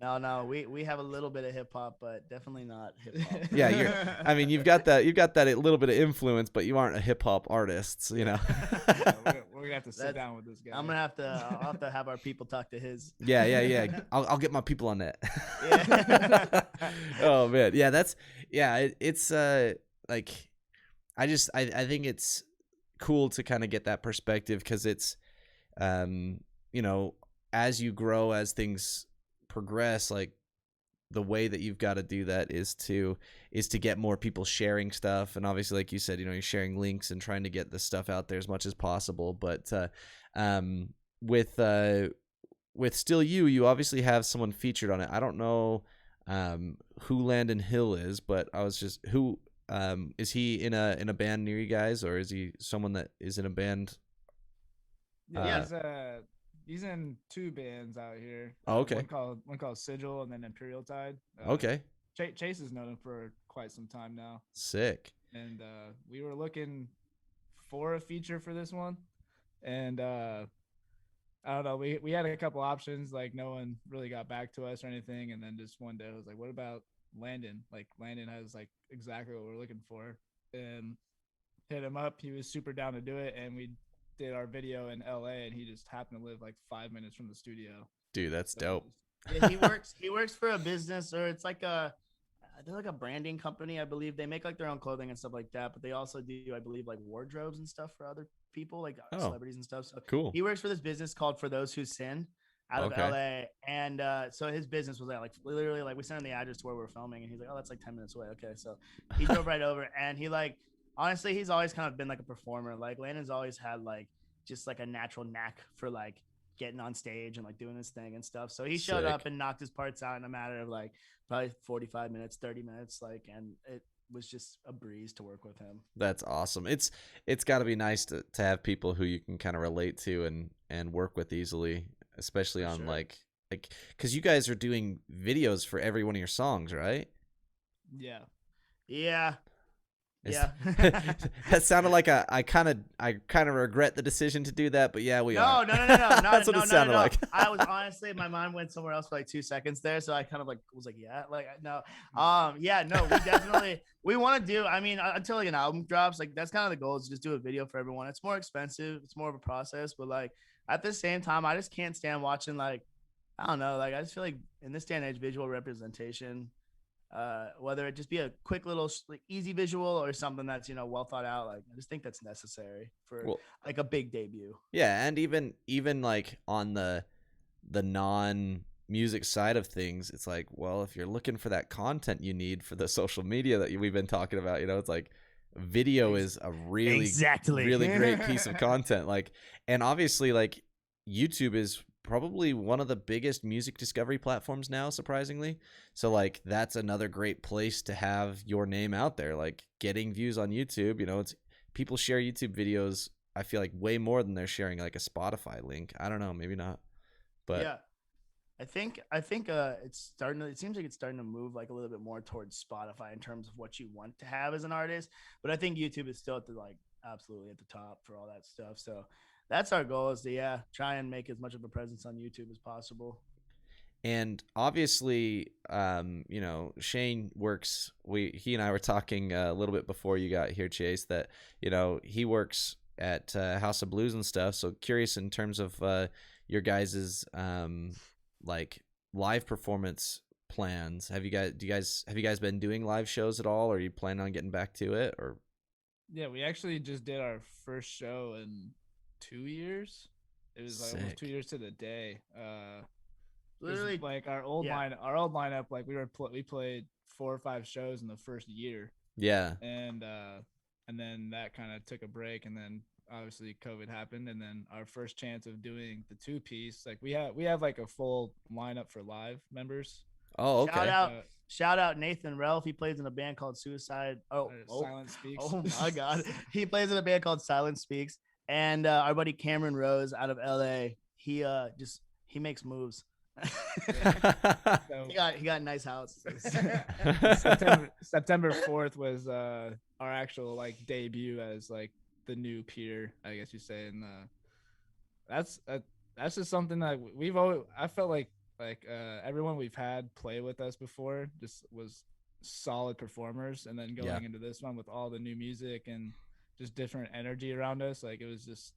[SPEAKER 3] No, we have a little bit of hip hop, but definitely not hip hop.
[SPEAKER 1] Yeah, you've got that little bit of influence, but you aren't a hip hop artist, you know.
[SPEAKER 2] Yeah, we're gonna have to sit down with this guy.
[SPEAKER 3] I'll have to have our people talk to his.
[SPEAKER 1] Yeah. I'll get my people on that.
[SPEAKER 3] Yeah.
[SPEAKER 1] Oh man, yeah, it's like I think it's cool to kind of get that perspective, because it's you know, as you grow, as things progress, like the way that you've got to do that is to get more people sharing stuff. And obviously, like you said, you know, you're sharing links and trying to get the stuff out there as much as possible. But with Still You obviously have someone featured on it. I don't know who Landon Hill is, but I was just, who is he in a band near you guys, or is he someone that is in a band?
[SPEAKER 2] He's in 2 bands out here.
[SPEAKER 1] Oh, okay.
[SPEAKER 2] One called Sigil, and then Imperial Tide.
[SPEAKER 1] Okay.
[SPEAKER 2] Chase has known him for quite some time now.
[SPEAKER 1] Sick.
[SPEAKER 2] And we were looking for a feature for this one, and I don't know. We had a couple options. Like, no one really got back to us or anything. And then just one day I was like, what about Landon? Like, Landon has like exactly what we're looking for. And hit him up. He was super down to do it, and we did our video in LA, and he just happened to live like 5 minutes from the studio.
[SPEAKER 1] Dude, that's dope.
[SPEAKER 3] Yeah, he works for a business, or it's like they're like a branding company, I believe. They make like their own clothing and stuff like that, but they also do, I believe, like wardrobes and stuff for other people, like celebrities and stuff. So
[SPEAKER 1] cool.
[SPEAKER 3] He works for this business called For Those Who Sin out of LA. And so his business was like literally, like, we sent him the address to where we were filming, and he's like, oh, that's like 10 minutes away. Okay. So he drove right over, and he like, honestly, he's always kind of been like a performer. Like, Landon's always had like just like a natural knack for like getting on stage and like doing his thing and stuff. So he showed
[SPEAKER 1] Sick.
[SPEAKER 3] up and knocked his parts out in a matter of like probably 45 minutes, 30 minutes, like, and it was just a breeze to work with him.
[SPEAKER 1] That's awesome. It's got to be nice to have people who you can kind of relate to and work with easily, especially
[SPEAKER 3] For
[SPEAKER 1] on
[SPEAKER 3] sure.
[SPEAKER 1] like because you guys are doing videos for every one of your songs, right?
[SPEAKER 2] Yeah.
[SPEAKER 3] Yeah.
[SPEAKER 1] Is-
[SPEAKER 3] Yeah.
[SPEAKER 1] That sounded like I kind of regret the decision to do that, but yeah, we are.
[SPEAKER 3] No.
[SPEAKER 1] That's what
[SPEAKER 3] no,
[SPEAKER 1] it sounded
[SPEAKER 3] no.
[SPEAKER 1] like.
[SPEAKER 3] I was honestly, my mind went somewhere else for like 2 seconds there. So I kind of like was like, yeah, like no. Yeah, no, we definitely, we want to do, I mean, until like an album drops, like that's kind of the goal, is just do a video for everyone. It's more expensive. It's more of a process, but like at the same time, I just can't stand watching like, I don't know, like I just feel like in this day and age, visual representation, whether it just be a quick little like, easy visual or something that's, you know, well thought out, like I just think that's necessary for
[SPEAKER 1] Well,
[SPEAKER 3] like a big debut.
[SPEAKER 1] yeah, and even like on the non music side of things, it's like, well, if you're looking for that content you need for the social media that we've been talking about, you know, it's like video is a really
[SPEAKER 3] Exactly.
[SPEAKER 1] really great piece of content. Like, and obviously like YouTube is probably one of the biggest music discovery platforms now, surprisingly. So like that's another great place to have your name out there, like getting views on YouTube. You know, it's people share YouTube videos, I feel like way more than they're sharing like a Spotify link. I don't know, maybe not. But
[SPEAKER 3] Yeah. I think it's starting to, it seems like it's starting to move like a little bit more towards Spotify in terms of what you want to have as an artist. But I think YouTube is still at the like absolutely at the top for all that stuff. So that's our goal, is to try and make as much of a presence on YouTube as possible.
[SPEAKER 1] and obviously, you know, Shane works. He and I were talking a little bit before you got here, Chase. That you know he works at House of Blues and stuff. So curious in terms of your guys's like live performance plans. Have you guys been doing live shows at all? Or are you planning on getting back to it? Or
[SPEAKER 2] Yeah, we actually just did our first show in 2 years. It was like almost
[SPEAKER 1] Sick.
[SPEAKER 2] 2 years to the day.
[SPEAKER 3] Literally,
[SPEAKER 2] Like our old lineup, like we played 4 or 5 shows in the first year,
[SPEAKER 1] yeah,
[SPEAKER 2] and then that kind of took a break, and then obviously COVID happened, and then our first chance of doing the 2-piece, like we have like a full lineup for live members.
[SPEAKER 1] oh okay.
[SPEAKER 3] Shout out Nathan Relf. He plays in a band called Suicide.
[SPEAKER 2] Silent Speaks.
[SPEAKER 3] Oh my God. He plays in a band called Silent Speaks. And our buddy Cameron Rose out of LA, he makes moves.
[SPEAKER 2] So,
[SPEAKER 3] he got a nice house.
[SPEAKER 2] September 4th was our actual like debut as like the new peer, I guess you say, and that's just something that we've always, I felt like everyone we've had play with us before just was solid performers, and then going into this one with all the new music and just different energy around us, like it was just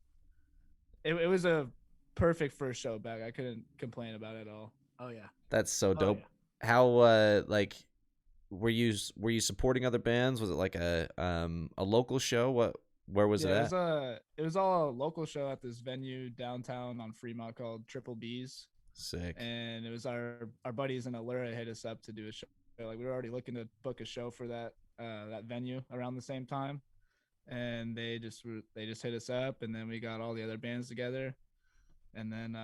[SPEAKER 2] it was a perfect first show back. I couldn't complain about it at all.
[SPEAKER 3] Oh yeah.
[SPEAKER 1] That's so dope.
[SPEAKER 3] Yeah.
[SPEAKER 1] How like were you supporting other bands? Was it like a local show? Where was it at?
[SPEAKER 2] It was all a local show at this venue downtown on Fremont called Triple B's.
[SPEAKER 1] Sick.
[SPEAKER 2] And it was our buddies in Allura hit us up to do a show. Like we were already looking to book a show for that venue around the same time, and they just hit us up, and then we got all the other bands together, and then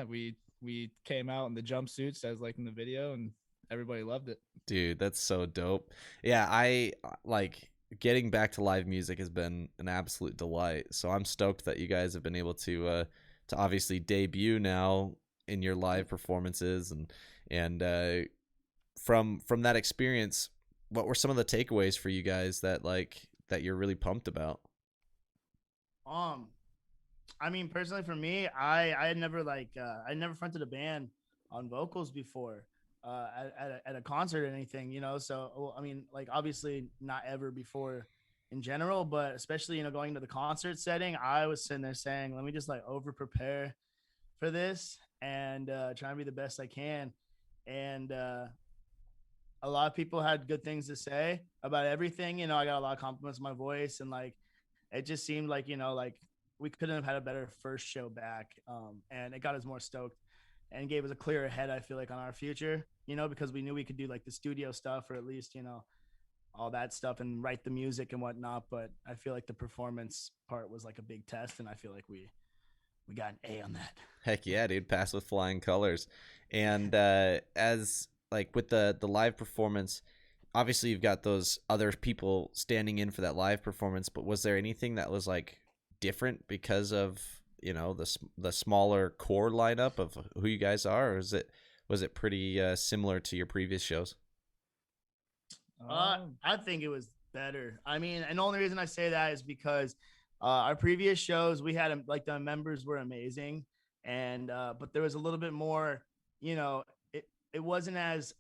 [SPEAKER 2] we came out in the jumpsuits as like in the video, and everybody loved it.
[SPEAKER 1] Dude, that's so dope. Yeah, I like getting back to live music has been an absolute delight. So I'm stoked that you guys have been able to obviously debut now in your live performances, and from that experience, what were some of the takeaways for you guys that you're really pumped about?
[SPEAKER 3] I mean, personally for me, I had never I never fronted a band on vocals before at a concert or anything, you know. So I mean, like obviously not ever before in general, but especially, you know, going to the concert setting, I was sitting there saying, let me just like over prepare for this and try and be the best I can. And a lot of people had good things to say about everything. You know, I got a lot of compliments on my voice, and like it just seemed like, you know, like we couldn't have had a better first show back. And it got us more stoked and gave us a clearer head, I feel like, on our future, you know, because we knew we could do like the studio stuff, or at least, you know, all that stuff and write the music and whatnot. But I feel like the performance part was like a big test, and I feel like we We got an A on that.
[SPEAKER 1] Heck yeah, dude, pass with flying colors. And as like with the live performance, obviously you've got those other people standing in for that live performance, but was there anything that was like different because of, you know, the smaller core lineup of who you guys are, or was it pretty similar to your previous shows?
[SPEAKER 3] I think it was better. I mean, and the only reason I say that is because our previous shows we had like the members were amazing, and but there was a little bit more, you know, it wasn't as,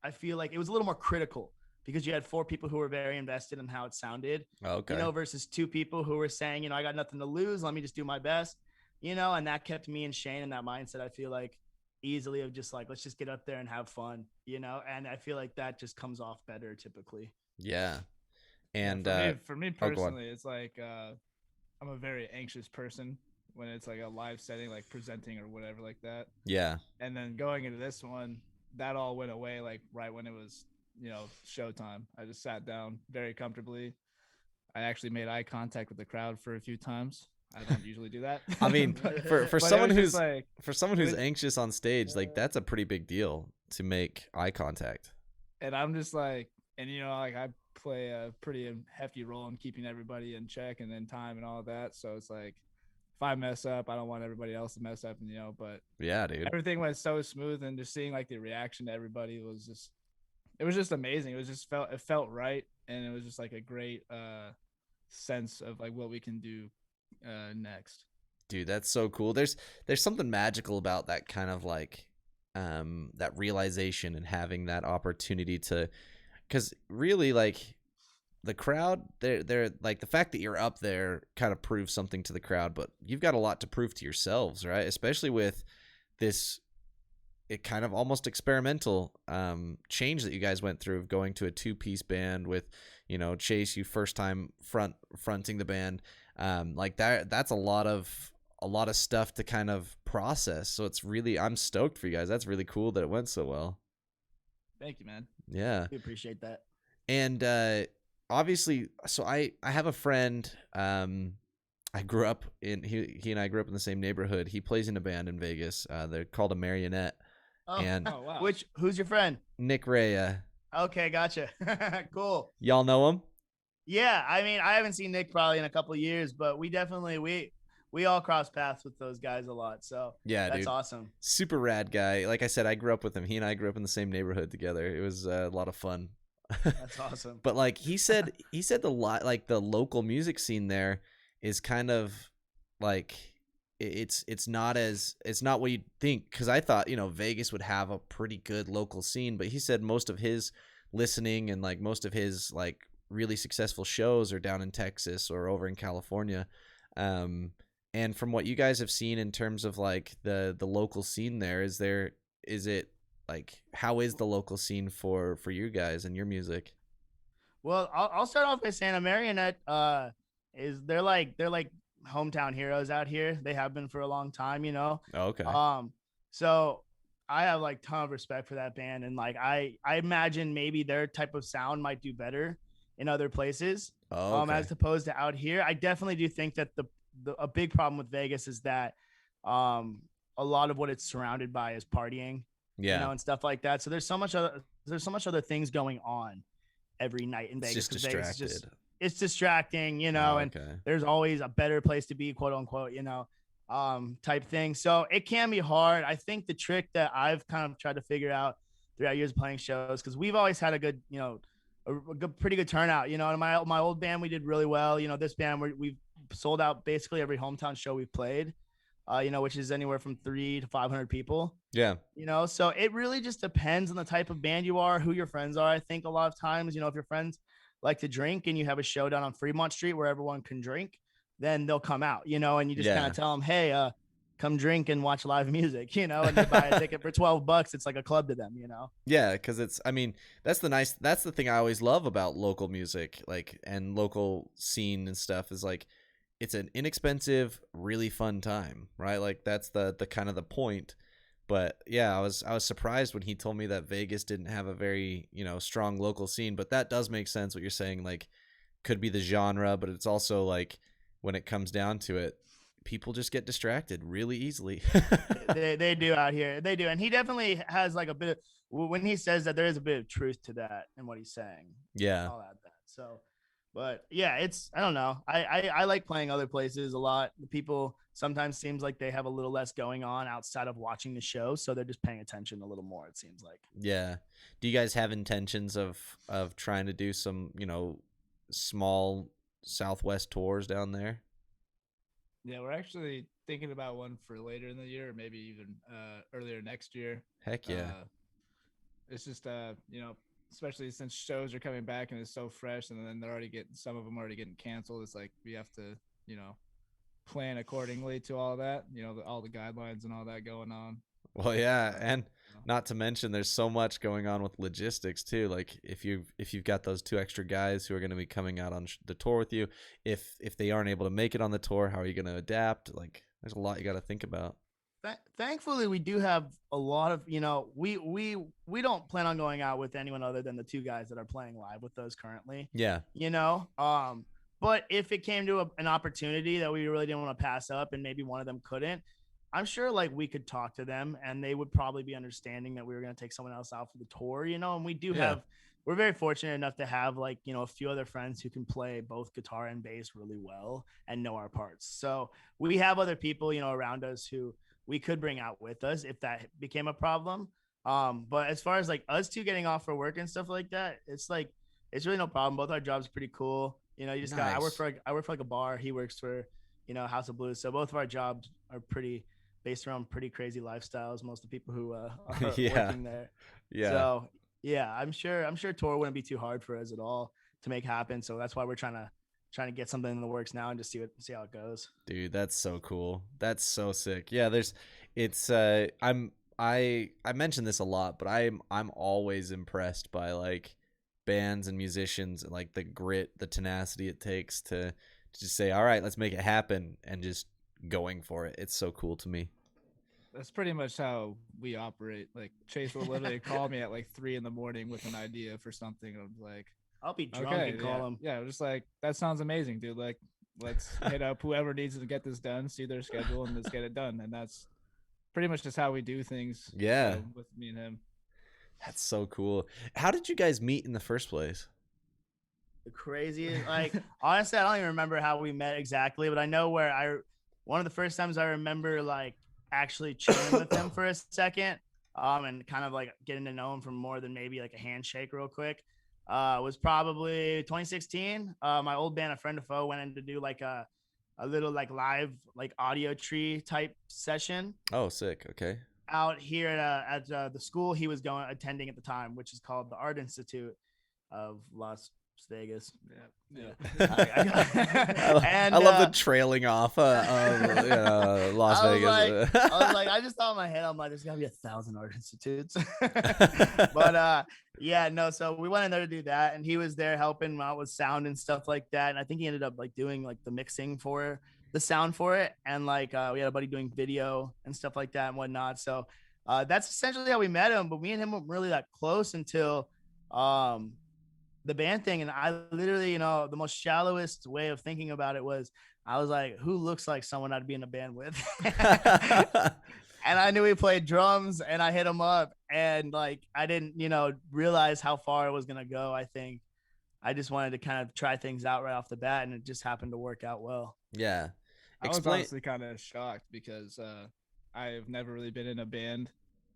[SPEAKER 3] I feel like it was a little more critical because you had 4 people who were very invested in how it sounded,
[SPEAKER 1] Okay.
[SPEAKER 3] you know, versus 2 people who were saying, you know, I got nothing to lose, let me just do my best, you know, and that kept me and Shane in that mindset. I feel like easily of just like, let's just get up there and have fun, you know, and I feel like that just comes off better typically.
[SPEAKER 1] Yeah. And
[SPEAKER 2] for me
[SPEAKER 1] oh, go on.
[SPEAKER 2] personally, it's like I'm a very anxious person when it's like a live setting, like presenting or whatever like that.
[SPEAKER 1] Yeah.
[SPEAKER 2] And then going into this one, that all went away like right when it was, you know, showtime. I just sat down very comfortably. I actually made eye contact with the crowd for a few times. I don't usually do that.
[SPEAKER 1] I mean, for
[SPEAKER 2] but
[SPEAKER 1] someone
[SPEAKER 2] it was
[SPEAKER 1] who's
[SPEAKER 2] just like,
[SPEAKER 1] for someone who's
[SPEAKER 2] was-
[SPEAKER 1] anxious on stage, like that's a pretty big deal to make eye contact.
[SPEAKER 2] and I'm just like, and you know, like I play a pretty hefty role in keeping everybody in check and in time and all of that. So it's like, if I mess up, I don't want everybody else to mess up, and you know. But
[SPEAKER 1] Yeah, dude.
[SPEAKER 2] everything went so smooth, and just seeing like the reaction to everybody was just, it was just amazing. It felt right, and it was just like a great sense of like what we can do next.
[SPEAKER 1] Dude, that's so cool. There's something magical about that kind of like that realization and having that opportunity to, because really like the crowd, they're like, the fact that you're up there kind of proves something to the crowd, but you've got a lot to prove to yourselves, right? Especially with this, it kind of almost experimental change that you guys went through of going to a 2-piece band with, you know, Chase, you first time fronting the band, like that's a lot of stuff to kind of process. So it's really, I'm stoked for you guys. That's really cool that it went so well.
[SPEAKER 2] Thank you, man.
[SPEAKER 1] Yeah.
[SPEAKER 3] We appreciate that.
[SPEAKER 1] And obviously, so I have a friend, I grew up in, he and I grew up in the same neighborhood. He plays in a band in Vegas. They're called a Marionette.
[SPEAKER 3] Oh,
[SPEAKER 1] And
[SPEAKER 2] Oh wow.
[SPEAKER 3] who's your friend?
[SPEAKER 1] Nick Rea.
[SPEAKER 3] Okay, gotcha. Cool.
[SPEAKER 1] Y'all know him?
[SPEAKER 3] Yeah, I mean, I haven't seen Nick probably in a couple of years, but we definitely we all cross paths with those guys a lot. So
[SPEAKER 1] Yeah,
[SPEAKER 3] that's
[SPEAKER 1] dude.
[SPEAKER 3] awesome.
[SPEAKER 1] Super rad guy. Like I said, I grew up with him. He and I grew up in the same neighborhood together. It was a lot of fun.
[SPEAKER 3] That's awesome.
[SPEAKER 1] But like he said like the local music scene there is kind of like it's not what you'd think, because I thought, you know, Vegas would have a pretty good local scene, but he said most of his listening and like most of his like really successful shows are down in Texas or over in California. And from what you guys have seen in terms of like the local scene there, is it like, how is the local scene for you guys and your music?
[SPEAKER 3] Well, I'll start off by saying a Marionette is they're like hometown heroes out here. They have been for a long time, you know.
[SPEAKER 1] Oh, okay.
[SPEAKER 3] So I have like ton of respect for that band, and like I imagine maybe their type of sound might do better in other places,
[SPEAKER 1] Okay.
[SPEAKER 3] as opposed to out here. I definitely do think that a big problem with Vegas is that a lot of what it's surrounded by is partying,
[SPEAKER 1] Yeah.
[SPEAKER 3] you know, and stuff like that. So there's so much other things going on every night in
[SPEAKER 1] It's
[SPEAKER 3] Vegas.
[SPEAKER 1] just
[SPEAKER 3] 'Cause Vegas is
[SPEAKER 1] distracted.
[SPEAKER 3] it's distracting, you know,
[SPEAKER 1] Oh,
[SPEAKER 3] and
[SPEAKER 1] okay.
[SPEAKER 3] there's always a better place to be, quote unquote, you know, type thing. So it can be hard. I think the trick that I've kind of tried to figure out throughout years of playing shows, because we've always had a good, you know, pretty good turnout. You know, in my old band, we did really well. You know, this band we've sold out basically every hometown show we've played. You know, which is anywhere from 300 to 500 people.
[SPEAKER 1] Yeah.
[SPEAKER 3] You know, so it really just depends on the type of band you are, who your friends are. I think a lot of times, you know, if your friends like to drink and you have a show down on Fremont Street where everyone can drink, then they'll come out, you know, and you just
[SPEAKER 1] Yeah.
[SPEAKER 3] kind of tell them, hey, come drink and watch live music, you know, and they buy a ticket for $12. It's like a club to them, you know?
[SPEAKER 1] Yeah, because it's, I mean, that's the thing I always love about local music, like, and local scene and stuff, is like, it's an inexpensive, really fun time, right? Like that's the kind of the point. But yeah, I was surprised when he told me that Vegas didn't have a very, you know, strong local scene, but that does make sense what you're saying. Like, could be the genre, but it's also like, when it comes down to it, people just get distracted really easily.
[SPEAKER 3] They do out here. They do. And he definitely has like a bit of, when he says that, there is a bit of truth to that and what he's saying.
[SPEAKER 1] Yeah.
[SPEAKER 3] I'll add that. So, but yeah, I don't know. I like playing other places a lot. The people sometimes seems like they have a little less going on outside of watching the show. So they're just paying attention a little more, it seems like.
[SPEAKER 1] Yeah. Do you guys have intentions of trying to do some, small Southwest tours down there?
[SPEAKER 2] Yeah, we're actually thinking about one for later in the year, or maybe even earlier next year.
[SPEAKER 1] Heck yeah.
[SPEAKER 2] It's just especially since shows are coming back and it's so fresh, and then some of them already getting canceled. It's like we have to, plan accordingly to all that, all the guidelines and all that going on.
[SPEAKER 1] Well, yeah, and not to mention there's so much going on with logistics too. Like if you've got those 2 extra guys who are going to be coming out on the tour with you, if they aren't able to make it on the tour, how are you going to adapt? Like there's a lot you got to think about.
[SPEAKER 3] Thankfully, we do have a lot of, we don't plan on going out with anyone other than the 2 guys that are playing live with us currently.
[SPEAKER 1] Yeah.
[SPEAKER 3] But if it came to an opportunity that we really didn't want to pass up and maybe one of them couldn't, I'm sure like we could talk to them and they would probably be understanding that we were going to take someone else out for the tour, and we do we're very fortunate enough to have like, a few other friends who can play both guitar and bass really well and know our parts. So we have other people, around us who we could bring out with us if that became a problem. But as far as like us 2 getting off for work and stuff like that, it's really no problem. Both our jobs are pretty cool. You just got, I work for like a bar. He works for, House of Blues. So both of our jobs are pretty based around pretty crazy lifestyles. Most of the people who are working there. Yeah. So yeah, I'm sure tour wouldn't be too hard for us at all to make happen. So that's why we're trying to get something in the works now and just see how it goes.
[SPEAKER 1] Dude, that's so cool. That's so sick. Yeah, I mention this a lot, but I'm always impressed by like bands and musicians, like the grit, the tenacity it takes to just say, all right, let's make it happen, and just going for it. It's so cool to me.
[SPEAKER 2] That's pretty much how we operate. Like Chase will literally call me at like 3 a.m. with an idea for something. I'm like,
[SPEAKER 3] I'll be drunk and call him.
[SPEAKER 2] Yeah, just like, that sounds amazing, dude. Like, let's hit up whoever needs to get this done, see their schedule, and let's get it done. And that's pretty much just how we do things.
[SPEAKER 1] Yeah.
[SPEAKER 2] With me and him.
[SPEAKER 1] That's so cool. How did you guys meet in the first place?
[SPEAKER 3] The craziest, like, honestly, I don't even remember how we met exactly, but I know one of the first times I remember like actually chilling with him for a second, and kind of like getting to know him from more than maybe like a handshake real quick, was probably 2016. My old band, A Friend of Foe, went in to do like a little like live like audio tree type session.
[SPEAKER 1] Oh, sick. Okay.
[SPEAKER 3] Out here at the school he was attending at the time, which is called the Art Institute of Las Vegas.
[SPEAKER 2] Yeah.
[SPEAKER 3] And
[SPEAKER 1] I love the trailing off of Las Vegas.
[SPEAKER 3] I was like, I just thought in my head, I'm like, there's gotta be 1,000 art institutes. But yeah, no. So we went in there to do that, and he was there helping out with sound and stuff like that. And I think he ended up like doing like the mixing for the sound for it, and like we had a buddy doing video and stuff like that and whatnot. So that's essentially how we met him. But me and him weren't really that close until the band thing. And I literally, the most shallowest way of thinking about it was, I was like, who looks like someone I'd be in a band with? And I knew he played drums, and I hit him up, and like I didn't realize how far it was gonna go. I think I just wanted to kind of try things out right off the bat, and it just happened to work out well.
[SPEAKER 1] Yeah.
[SPEAKER 2] I was honestly kind of shocked because I've never really been in a band.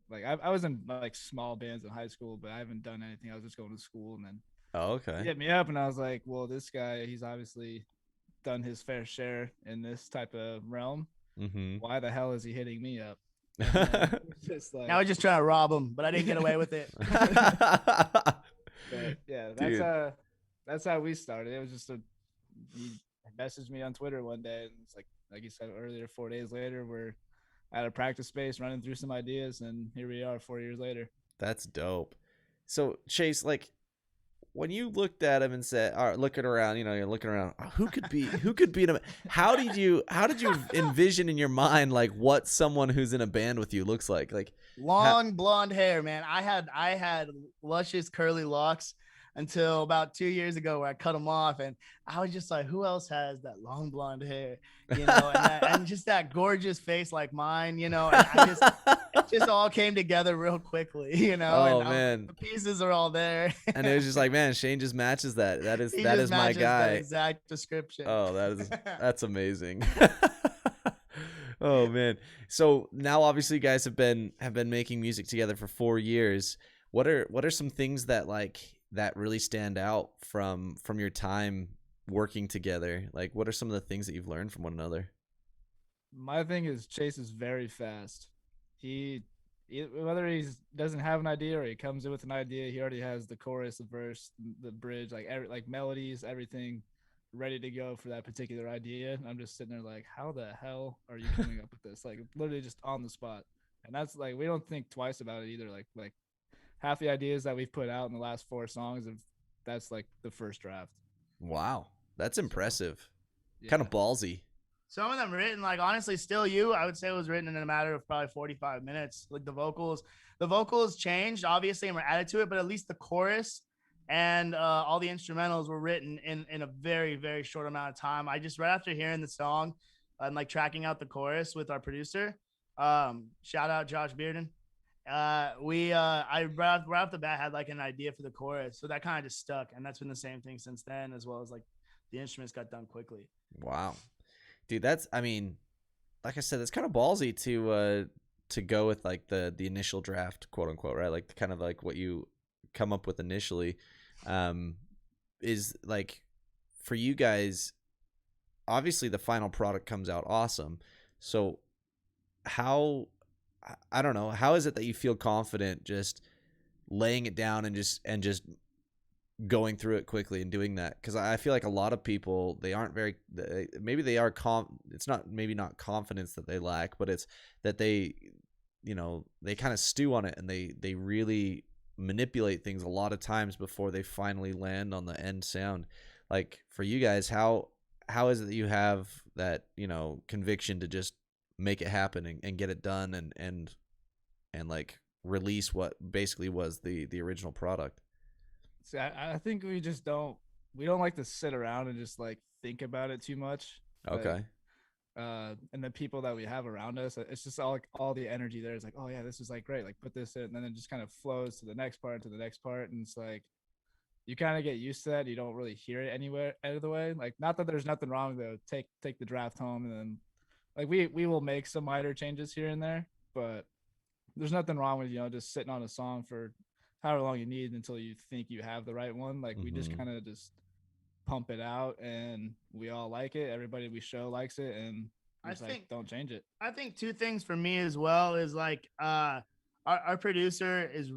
[SPEAKER 2] Like I was in like small bands in high school, but I haven't done anything. I was just going to school, and then he hit me up, and I was like, well, this guy, he's obviously done his fair share in this type of realm.
[SPEAKER 1] Mm-hmm.
[SPEAKER 2] Why the hell is he hitting me up?
[SPEAKER 3] Just like, now we're just trying to rob him, but I didn't get away with it.
[SPEAKER 2] But yeah, that's how we started. It was just he messaged me on Twitter one day, and it's like you said earlier, 4 days later, we're at a practice space running through some ideas, and here we are 4 years later.
[SPEAKER 1] That's dope. So Chase, like, when you looked at him and said, "All right, looking around," you're looking around, who could be in a? How did you envision in your mind like what someone who's in a band with you looks like? Like
[SPEAKER 3] long blonde hair, man. I had luscious curly locks. until about 2 years ago where I cut them off, and I was just like, who else has that long blonde hair, and just that gorgeous face like mine, and it just all came together real quickly,
[SPEAKER 1] Oh
[SPEAKER 3] and
[SPEAKER 1] man,
[SPEAKER 3] the pieces are all there.
[SPEAKER 1] and it was just like, man, Shane just matches that. That is
[SPEAKER 3] He
[SPEAKER 1] that
[SPEAKER 3] just
[SPEAKER 1] is my
[SPEAKER 3] matches
[SPEAKER 1] guy.
[SPEAKER 3] the exact description.
[SPEAKER 1] Oh, that's amazing. Oh man. So now obviously you guys have been making music together for 4 years. What are some things that that really stand out from your time working together? Like what are some of the things that you've learned from one another?
[SPEAKER 2] My thing is Chase is very fast. Whether he doesn't have an idea or he comes in with an idea, he already has the chorus, the verse, the bridge, like melodies, everything ready to go for that particular idea. And I'm just sitting there like, how the hell are you coming up with this? Like literally just on the spot. And that's like, we don't think twice about it either. Like half the ideas that we've put out in the last 4 songs that's like the first draft.
[SPEAKER 1] Wow, that's impressive.
[SPEAKER 2] Yeah.
[SPEAKER 1] Kind of ballsy.
[SPEAKER 3] Some of them written, like honestly, Still You, I would say it was written in a matter of probably 45 minutes. Like the vocals changed obviously and were added to it, but at least the chorus and all the instrumentals were written in a very, very short amount of time. I just, right after hearing the song and like tracking out the chorus with our producer, shout out Josh Bearden. I right off the bat had like an idea for the chorus, so that kind of just stuck, and that's been the same thing since then, as well as like the instruments got done quickly.
[SPEAKER 1] Wow, dude, that's, I mean, like I said, it's kind of ballsy to go with like the initial draft, quote unquote, right? Like kind of like what you come up with initially, is like for you guys. Obviously, the final product comes out awesome. So how, I don't know, how is it that you feel confident just laying it down and just going through it quickly and doing that? Because I feel like a lot of people, they aren't very, maybe they are it's not, maybe not confidence that they lack, but it's that they kind of stew on it, and they really manipulate things a lot of times before they finally land on the end sound. Like for you guys, how is it that you have that conviction to just make it happen and get it done and like release what basically was the original product?
[SPEAKER 2] See, I think we don't like to sit around and just like think about it too much.
[SPEAKER 1] Okay.
[SPEAKER 2] And the people that we have around us, it's just all the energy there is like, oh yeah, this is like great, like put this in, and then it just kind of flows to the next part, and it's like you kind of get used to that. You don't really hear it anywhere out of the way. Like, not that there's nothing wrong though. Take the draft home, and then like we will make some minor changes here and there, but there's nothing wrong with just sitting on a song for however long you need until you think you have the right one. Like we just kind of just pump it out, and we all like it. Everybody we show likes it, and I think don't change it.
[SPEAKER 3] I think 2 things for me as well is like our producer is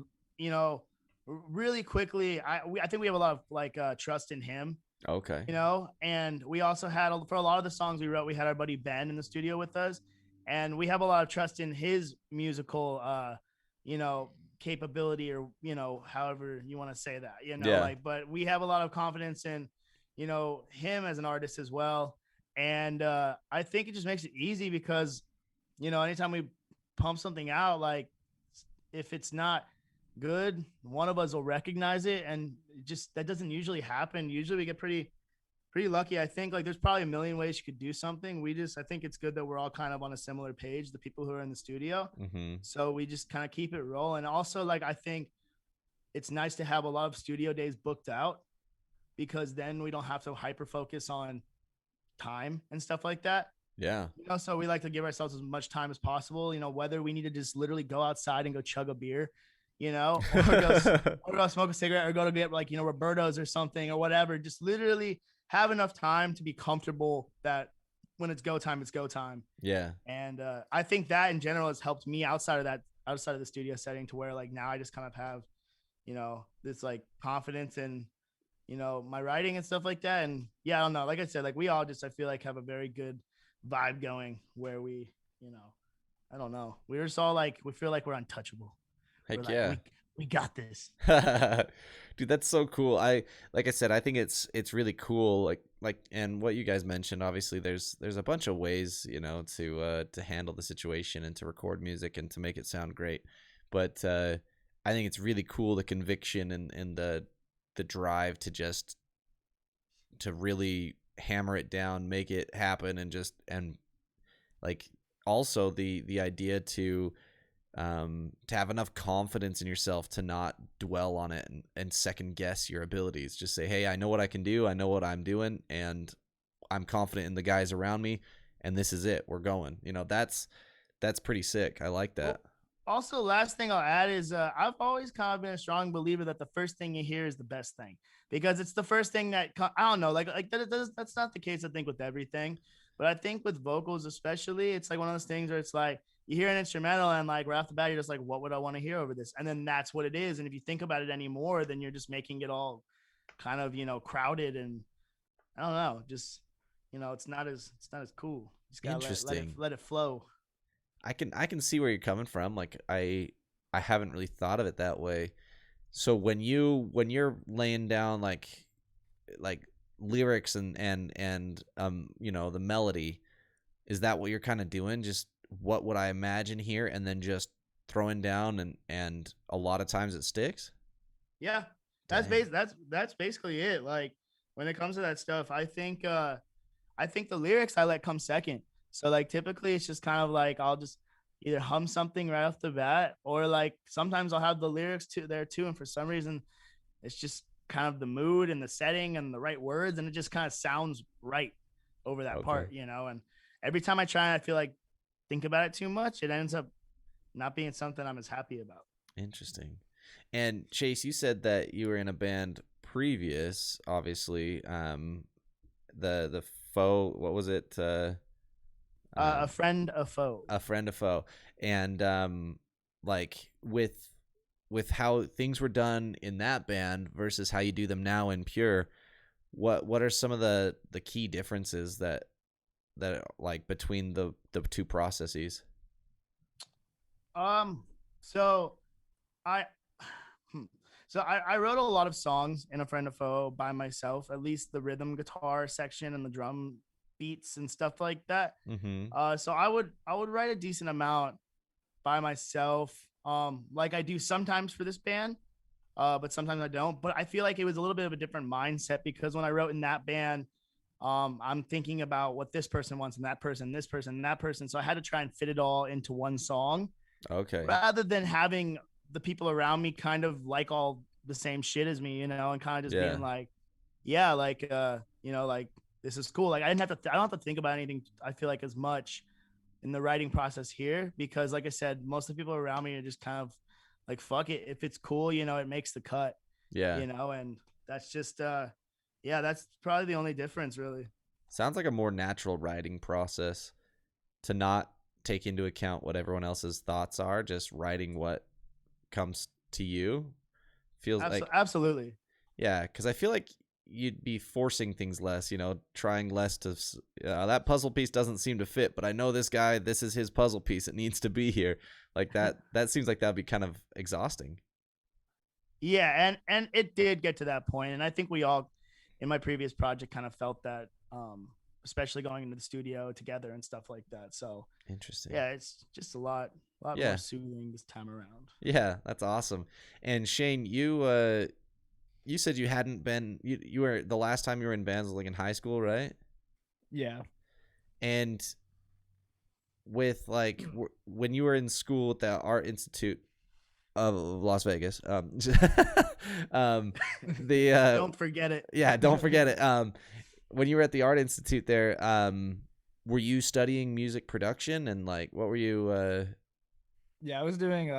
[SPEAKER 3] really quickly. I think we have a lot of like trust in him.
[SPEAKER 1] Okay.
[SPEAKER 3] And we also had, for a lot of the songs we wrote, we had our buddy Ben in the studio with us, and we have a lot of trust in his musical capability, or however you want to say that, but we have a lot of confidence in him as an artist as well. And I think it just makes it easy because anytime we pump something out, like if it's not good, one of us will recognize it, and just that doesn't usually happen. Usually we get pretty lucky. I think like there's probably a million ways you could do something. I think it's good that we're all kind of on a similar page, the people who are in the studio. So we just kind of keep it rolling. Also, like I think it's nice to have a lot of studio days booked out, because then we don't have to hyper focus on time and stuff like that.
[SPEAKER 1] Yeah.
[SPEAKER 3] So we like to give ourselves as much time as possible, whether we need to just literally go outside and go chug a beer, or go smoke a cigarette, or go to get like, Roberto's or something or whatever. Just literally have enough time to be comfortable that when it's go time, it's go time.
[SPEAKER 1] Yeah.
[SPEAKER 3] And I think that in general has helped me outside of the studio setting, to where like now I just kind of have, this like confidence in, my writing and stuff like that. And yeah, I don't know. Like I said, like we all just, I feel like have a very good vibe going, where we, I don't know. We're just all like, we feel like we're untouchable.
[SPEAKER 1] Heck
[SPEAKER 3] like,
[SPEAKER 1] yeah.
[SPEAKER 3] We got this.
[SPEAKER 1] Dude, that's so cool. Like I said, I think it's really cool. Like, and what you guys mentioned, obviously there's a bunch of ways, to handle the situation and to record music and to make it sound great. But I think it's really cool, the conviction and the the drive to just to really hammer it down, make it happen, and like also the idea to have enough confidence in yourself to not dwell on it and second guess your abilities. Just say, hey, I know what I can do. I know what I'm doing, and I'm confident in the guys around me, and this is it. We're going. That's pretty sick. I like that.
[SPEAKER 3] Also, last thing I'll add is I've always kind of been a strong believer that the first thing you hear is the best thing, because it's the first thing that I don't know, like that's not the case, I think, with everything, but I think with vocals especially, it's like one of those things where it's like you hear an instrumental and like right off the bat you're just like, what would I want to hear over this? And then that's what it is. And if you think about it anymore, then you're just making it all kind of crowded, and I don't know, just it's not as cool. You just gotta let it flow.
[SPEAKER 1] I can see where you're coming from. Like I haven't really thought of it that way. So when you're laying down like lyrics and the melody, is that what you're kind of doing? Just what would I imagine here, and then just throwing down, and a lot of times it sticks?
[SPEAKER 3] Yeah. That's basically it. Like when it comes to that stuff, I think the lyrics I let come second. So like typically it's just kind of like I'll just either hum something right off the bat, or like sometimes I'll have the lyrics there too, and for some reason it's just kind of the mood and the setting and the right words, and it just kind of sounds right over that part, and every time I try and I feel like think about it too much, it ends up not being something I'm as happy about.
[SPEAKER 1] Interesting. And Chase, you said that you were in a band previous, obviously, the foe, what was it?
[SPEAKER 3] A friend, a foe.
[SPEAKER 1] A friend, a foe. And like with how things were done in that band versus how you do them now in Pure, what are some of the key differences that like between the two processes?
[SPEAKER 3] So I wrote a lot of songs in A Friend of Foe by myself, at least the rhythm guitar section and the drum beats and stuff like that.
[SPEAKER 1] Mm-hmm.
[SPEAKER 3] So I would write a decent amount by myself, like I do sometimes for this band, but sometimes I don't. But I feel like it was a little bit of a different mindset, because when I wrote in that band, I'm thinking about what this person wants and that person, this person, and that person. So I had to try and fit it all into one song.
[SPEAKER 1] Okay.
[SPEAKER 3] Rather than having the people around me kind of like all the same shit as me, and kind of just being like, yeah, like, like this is cool. Like I don't have to think about anything, I feel like, as much in the writing process here, because like I said, most of the people around me are just kind of like, fuck it. If it's cool, it makes the cut.
[SPEAKER 1] Yeah.
[SPEAKER 3] And that's just, that's probably the only difference, really.
[SPEAKER 1] Sounds like a more natural writing process, to not take into account what everyone else's thoughts are, just writing what comes to you. Feels like
[SPEAKER 3] absolutely.
[SPEAKER 1] Yeah, because I feel like you'd be forcing things less, trying less to that puzzle piece doesn't seem to fit, but I know this guy, this is his puzzle piece, it needs to be here. Like that seems like that'd be kind of exhausting.
[SPEAKER 3] Yeah, and it did get to that point, and I think we all in my previous project kind of felt that, especially going into the studio together and stuff like that. So
[SPEAKER 1] interesting.
[SPEAKER 3] Yeah, it's just a lot more soothing this time around.
[SPEAKER 1] Yeah, that's awesome. And Shane, you said you hadn't been, you were, the last time you were in bands was like in high school, right?
[SPEAKER 2] Yeah.
[SPEAKER 1] And with like when you were in school at the Art Institute of Las Vegas,
[SPEAKER 3] don't forget it.
[SPEAKER 1] Yeah, don't forget it. When you were at the Art Institute there, were you studying music production, and like what were you?
[SPEAKER 2] Yeah, I was doing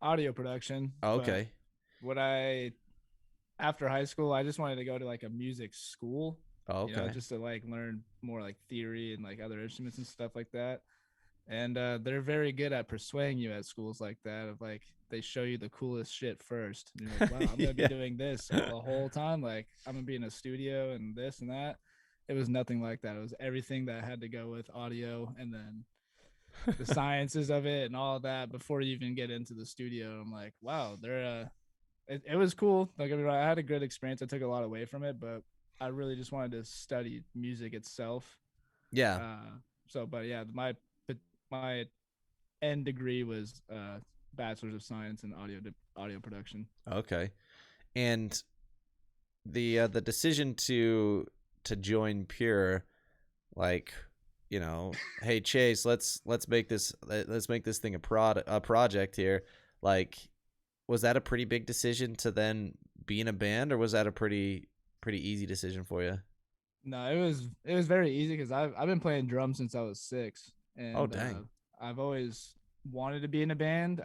[SPEAKER 2] audio production.
[SPEAKER 1] Oh, okay.
[SPEAKER 2] After high school, I just wanted to go to like a music school.
[SPEAKER 1] Oh, okay.
[SPEAKER 2] Just to like learn more like theory and like other instruments and stuff like that. And they're very good at persuading you at schools like that. Of like they show you the coolest shit first. And you're like, wow, I'm gonna be doing this the whole time. Like I'm gonna be in a studio and this and that. It was nothing like that. It was everything that had to go with audio, and then the sciences of it and all of that before you even get into the studio. I'm like, wow, it was cool. Like, I mean, I had a good experience. I took a lot away from it, but I really just wanted to study music itself.
[SPEAKER 1] Yeah.
[SPEAKER 2] But yeah, my end degree was Bachelor's of Science in audio production.
[SPEAKER 1] Okay. And the decision to join Pure, like, hey Chase, let's make this thing a project here. Like, was that a pretty big decision to then be in a band, or was that a pretty easy decision for you?
[SPEAKER 2] No, it was very easy because I've been playing drums since I was 6,
[SPEAKER 1] Oh,
[SPEAKER 2] and
[SPEAKER 1] dang.
[SPEAKER 2] I've always wanted to be in a band.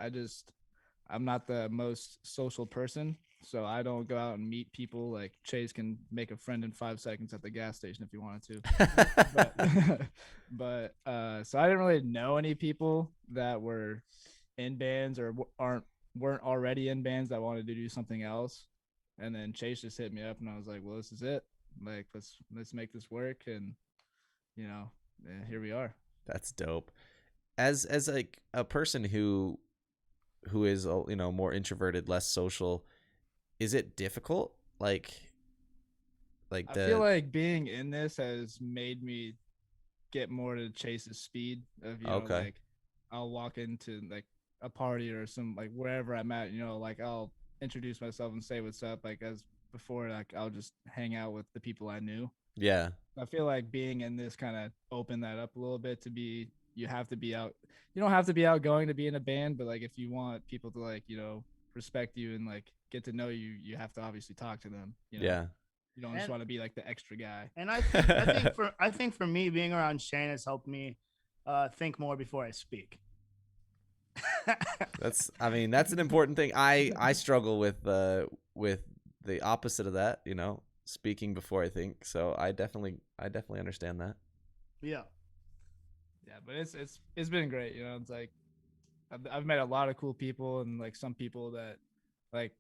[SPEAKER 2] I'm not the most social person, so I don't go out and meet people. Like Chase can make a friend in 5 seconds at the gas station if he wanted to. But so I didn't really know any people that were in bands or weren't already in bands that wanted to do something else. And then Chase just hit me up, and I was like, "Well, this is it. Like, let's make this work." And here we are.
[SPEAKER 1] That's dope. As like a person who is more introverted, less social, is it difficult? Like
[SPEAKER 2] I
[SPEAKER 1] the
[SPEAKER 2] feel like being in this has made me get more to Chase's speed of
[SPEAKER 1] Okay.
[SPEAKER 2] like I'll walk into like a party or some like wherever I'm at, like I'll introduce myself and say what's up, like as before, like I'll just hang out with the people I knew.
[SPEAKER 1] Yeah.
[SPEAKER 2] I feel like being in this kind of opened that up a little bit to be you have to be out you don't have to be outgoing to be in a band, but like if you want people to like, respect you and like get to know you, you have to obviously talk to them.
[SPEAKER 1] Yeah.
[SPEAKER 2] You don't just want to be like the extra guy.
[SPEAKER 3] And I think for me, being around Shane has helped me think more before I speak.
[SPEAKER 1] That's an important thing. I struggle with the opposite of that, speaking before I think. So I definitely understand that.
[SPEAKER 3] Yeah.
[SPEAKER 2] Yeah, but it's been great. It's like I've met a lot of cool people, and like some people that like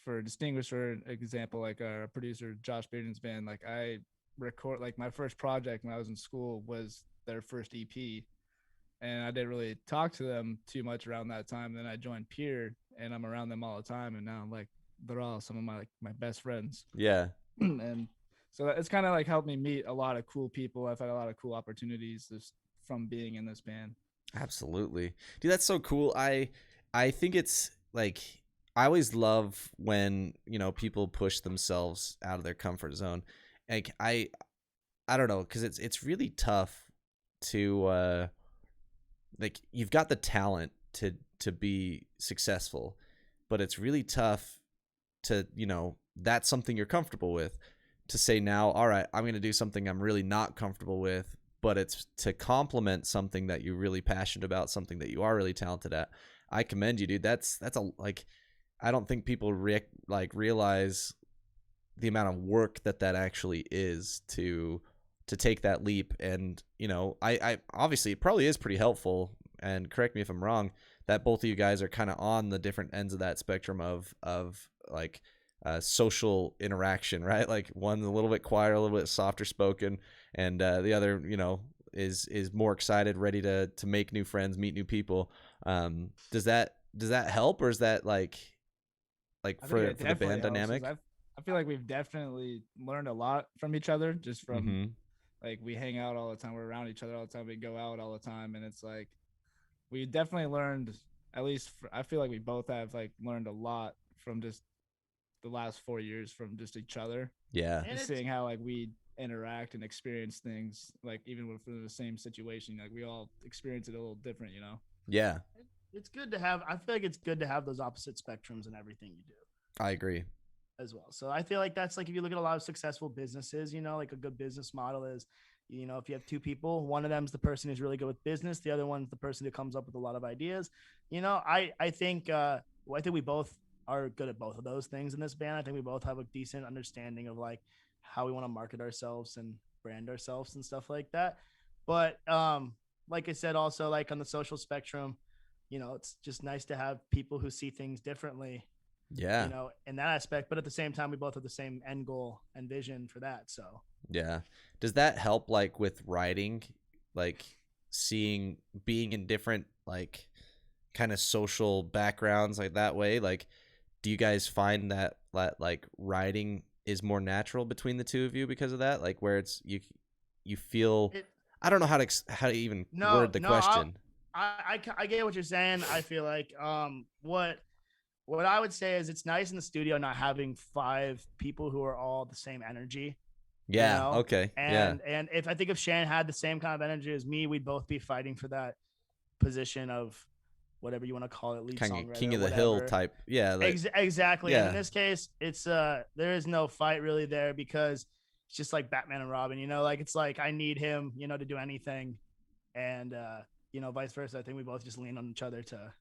[SPEAKER 2] for distinguished, for example, like our producer Josh Bearden's band, like I record like my first project when I was in school was their first EP, and I didn't really talk to them too much around that time. Then I joined Peer, and I'm around them all the time, and now I'm like they're all some of my best friends.
[SPEAKER 1] Yeah.
[SPEAKER 2] And so it's kind of like helped me meet a lot of cool people. I've had a lot of cool opportunities just from being in this band.
[SPEAKER 1] Absolutely. Dude, that's so cool. I think it's like I always love when, people push themselves out of their comfort zone. Like I don't know, cuz it's really tough to like you've got the talent to be successful, but it's really tough to, that's something you're comfortable with, to say now, all right, I'm going to do something I'm really not comfortable with, but it's to complement something that you're really passionate about, something that you are really talented at. I commend you, dude. That's a like I don't think people realize the amount of work that actually is to take that leap. And I obviously it probably is pretty helpful, and correct me if I'm wrong, that both of you guys are kind of on the different ends of that spectrum of like social interaction, right? Like one's a little bit quieter, a little bit softer spoken, and the other, is more excited, ready to make new friends, meet new people. Does that help, or is that like for the band dynamic?
[SPEAKER 2] I feel like we've definitely learned a lot from each other, just from
[SPEAKER 1] Mm-hmm.
[SPEAKER 2] like we hang out all the time, we're around each other all the time, we go out all the time, and it's like we definitely learned, at least I feel like we both have like learned a lot from just the last 4 years from just each other.
[SPEAKER 1] Yeah.
[SPEAKER 2] And seeing how like we interact and experience things, like even within the same situation, like we all experience it a little different.
[SPEAKER 1] Yeah.
[SPEAKER 3] It's good to have. I feel like it's good to have those opposite spectrums in everything you do
[SPEAKER 1] I agree.
[SPEAKER 3] as well. So I feel like that's like if you look at a lot of successful businesses, like a good business model is, if you have two people, one of them's the person who's really good with business, the other one's the person who comes up with a lot of ideas. I think we both are good at both of those things in this band. I think we both have a decent understanding of like how we want to market ourselves and brand ourselves and stuff like that. But like I said, also like on the social spectrum, it's just nice to have people who see things differently.
[SPEAKER 1] Yeah.
[SPEAKER 3] In that aspect. But at the same time, we both have the same end goal and vision for that. So
[SPEAKER 1] yeah. Does that help like with writing, like being in different like kind of social backgrounds like that way? Like, do you guys find that like writing is more natural between the two of you because of that? Like where it's you feel I don't know how to even word the question.
[SPEAKER 3] I get what you're saying. I feel like what what I would say is it's nice in the studio not having 5 people who are all the same energy.
[SPEAKER 1] Yeah.
[SPEAKER 3] You know?
[SPEAKER 1] Okay.
[SPEAKER 3] And if I think if Shane had the same kind of energy as me, we'd both be fighting for that position of whatever you want to call it, lead
[SPEAKER 1] kind
[SPEAKER 3] songwriter,
[SPEAKER 1] of king of the
[SPEAKER 3] whatever.
[SPEAKER 1] hill type. Yeah. Like,
[SPEAKER 3] exactly.
[SPEAKER 1] Yeah.
[SPEAKER 3] And in this case, it's there is no fight really there because it's just like Batman and Robin, you know, like it's like I need him, you know, to do anything. And you know, vice versa. I think we both just lean on each other to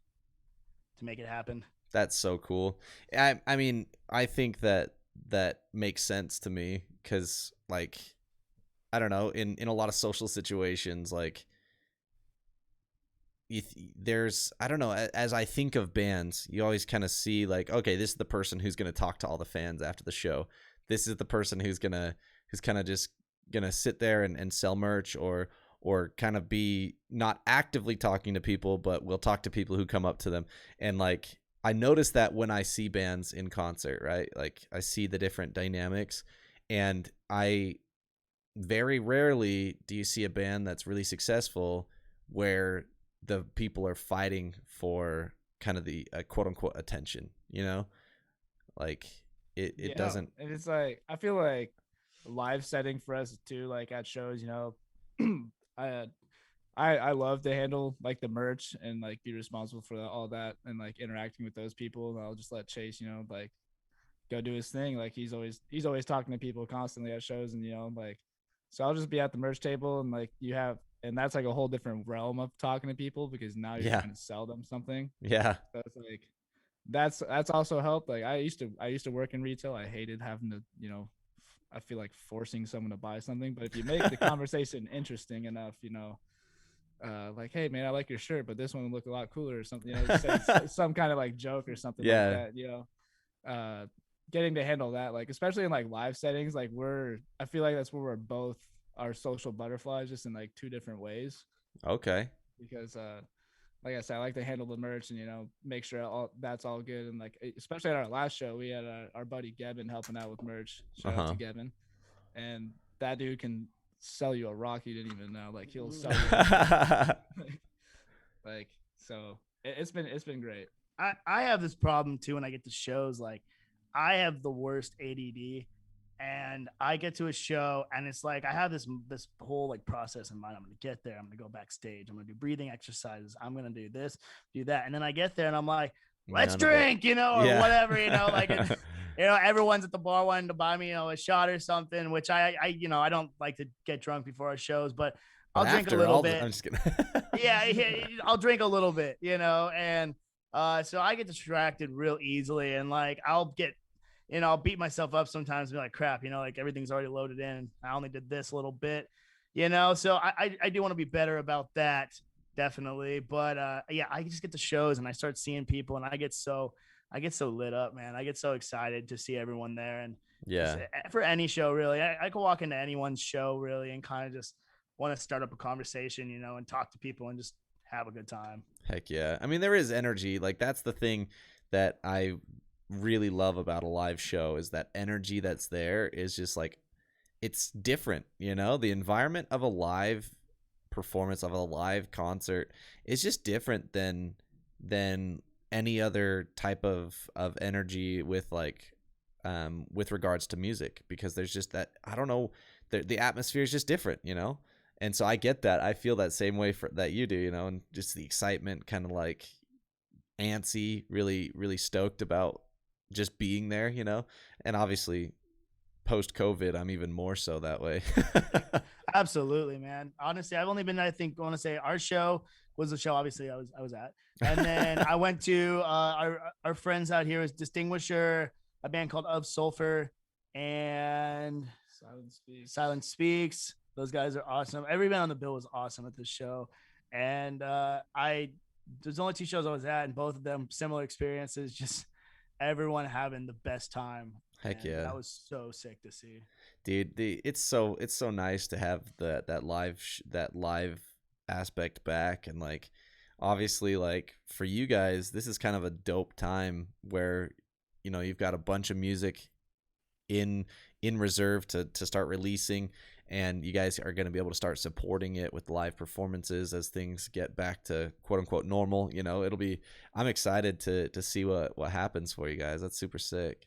[SPEAKER 3] make it happen.
[SPEAKER 1] That's so cool. I mean, I think that makes sense to me because, like, I don't know, in a lot of social situations, like, there's, I don't know, as I think of bands, you always kind of see like, okay, this is the person who's going to talk to all the fans after the show. This is the person who's kind of just going to sit there and sell merch or kind of be not actively talking to people, but will talk to people who come up to them. And like, I notice that when I see bands in concert, right? Like I see the different dynamics, and I very rarely do you see a band that's really successful where the people are fighting for kind of the quote unquote attention, you know, like it doesn't.
[SPEAKER 2] And it's like, I feel like live setting for us too, like at shows, you know, I love to handle like the merch and like be responsible for all that and like interacting with those people. And I'll just let Chase, you know, like go do his thing. Like he's always talking to people constantly at shows, and you know, like, so I'll just be at the merch table, and like and that's like a whole different realm of talking to people because now you're trying to sell them something.
[SPEAKER 1] Yeah.
[SPEAKER 2] So it's like that's also helped. Like I used to work in retail. I hated having to, you know, I feel like forcing someone to buy something. But if you make the conversation interesting enough, you know, like, hey man, I like your shirt, but this one would look a lot cooler or something, you know, say some kind of like joke or something like that, you know, getting to handle that, like, especially in like live settings, like I feel like that's where we're both our social butterflies, just in like 2 different ways.
[SPEAKER 1] Okay.
[SPEAKER 2] Because, like I said, I like to handle the merch and, you know, make sure that's all good. And like, especially at our last show, we had our buddy Gavin helping out with merch. Shout out to Gavin. And that dude can sell you a rock you didn't even know. Like he'll sell you like, so it's been great.
[SPEAKER 3] I have this problem too when I get to shows. Like I have the worst ADD, and I get to a show and it's like I have this whole like process in mind. I'm gonna get there, I'm gonna go backstage, I'm gonna do breathing exercises, I'm gonna do this, do that, and then I get there and I'm like, let's drink, you know, or whatever, you know, like you know, everyone's at the bar wanting to buy me, you know, a shot or something, which I you know, I don't like to get drunk before our shows, but I'll drink a little bit.
[SPEAKER 1] I'm just kidding.
[SPEAKER 3] yeah, I'll drink a little bit, you know, and so I get distracted real easily, and like I'll get, you know, I'll beat myself up sometimes and be like, crap, you know, like everything's already loaded in. I only did this little bit, you know, so I do want to be better about that. Definitely. But yeah, I just get to shows and I start seeing people and I get so lit up, man. I get so excited to see everyone there. And for any show, really, I could walk into anyone's show really and kind of just want to start up a conversation, you know, and talk to people and just have a good time.
[SPEAKER 1] Heck yeah. I mean, there is energy. Like that's the thing that I really love about a live show, is that energy that's there is just like, it's different, you know. The environment of a live performance, of a live concert, is just different than any other type of energy with like with regards to music, because there's just that, I don't know, the atmosphere is just different, you know. And so I get that. I feel that same way that you do, you know, and just the excitement, kind of like antsy, really, really stoked about just being there, you know. And obviously post COVID, I'm even more so that way.
[SPEAKER 3] Absolutely, man. Honestly, I've only been, I think, I want to say our show was the show obviously I was at. And then I went to our friends out here is Distinguisher, a band called Of Sulfur, and Silent Speaks. Those guys are awesome. Every band on the bill was awesome at this show. And there's only 2 shows I was at, and both of them similar experiences, just everyone having the best time.
[SPEAKER 1] Heck yeah.
[SPEAKER 3] That was so sick to see.
[SPEAKER 1] Dude, it's so nice to have that live aspect back. And like, obviously, like for you guys, this is kind of a dope time where, you know, you've got a bunch of music in reserve to start releasing. and you guys are going to be able to start supporting it with live performances as things get back to quote unquote normal. You know, I'm excited to see what happens for you guys. That's super sick.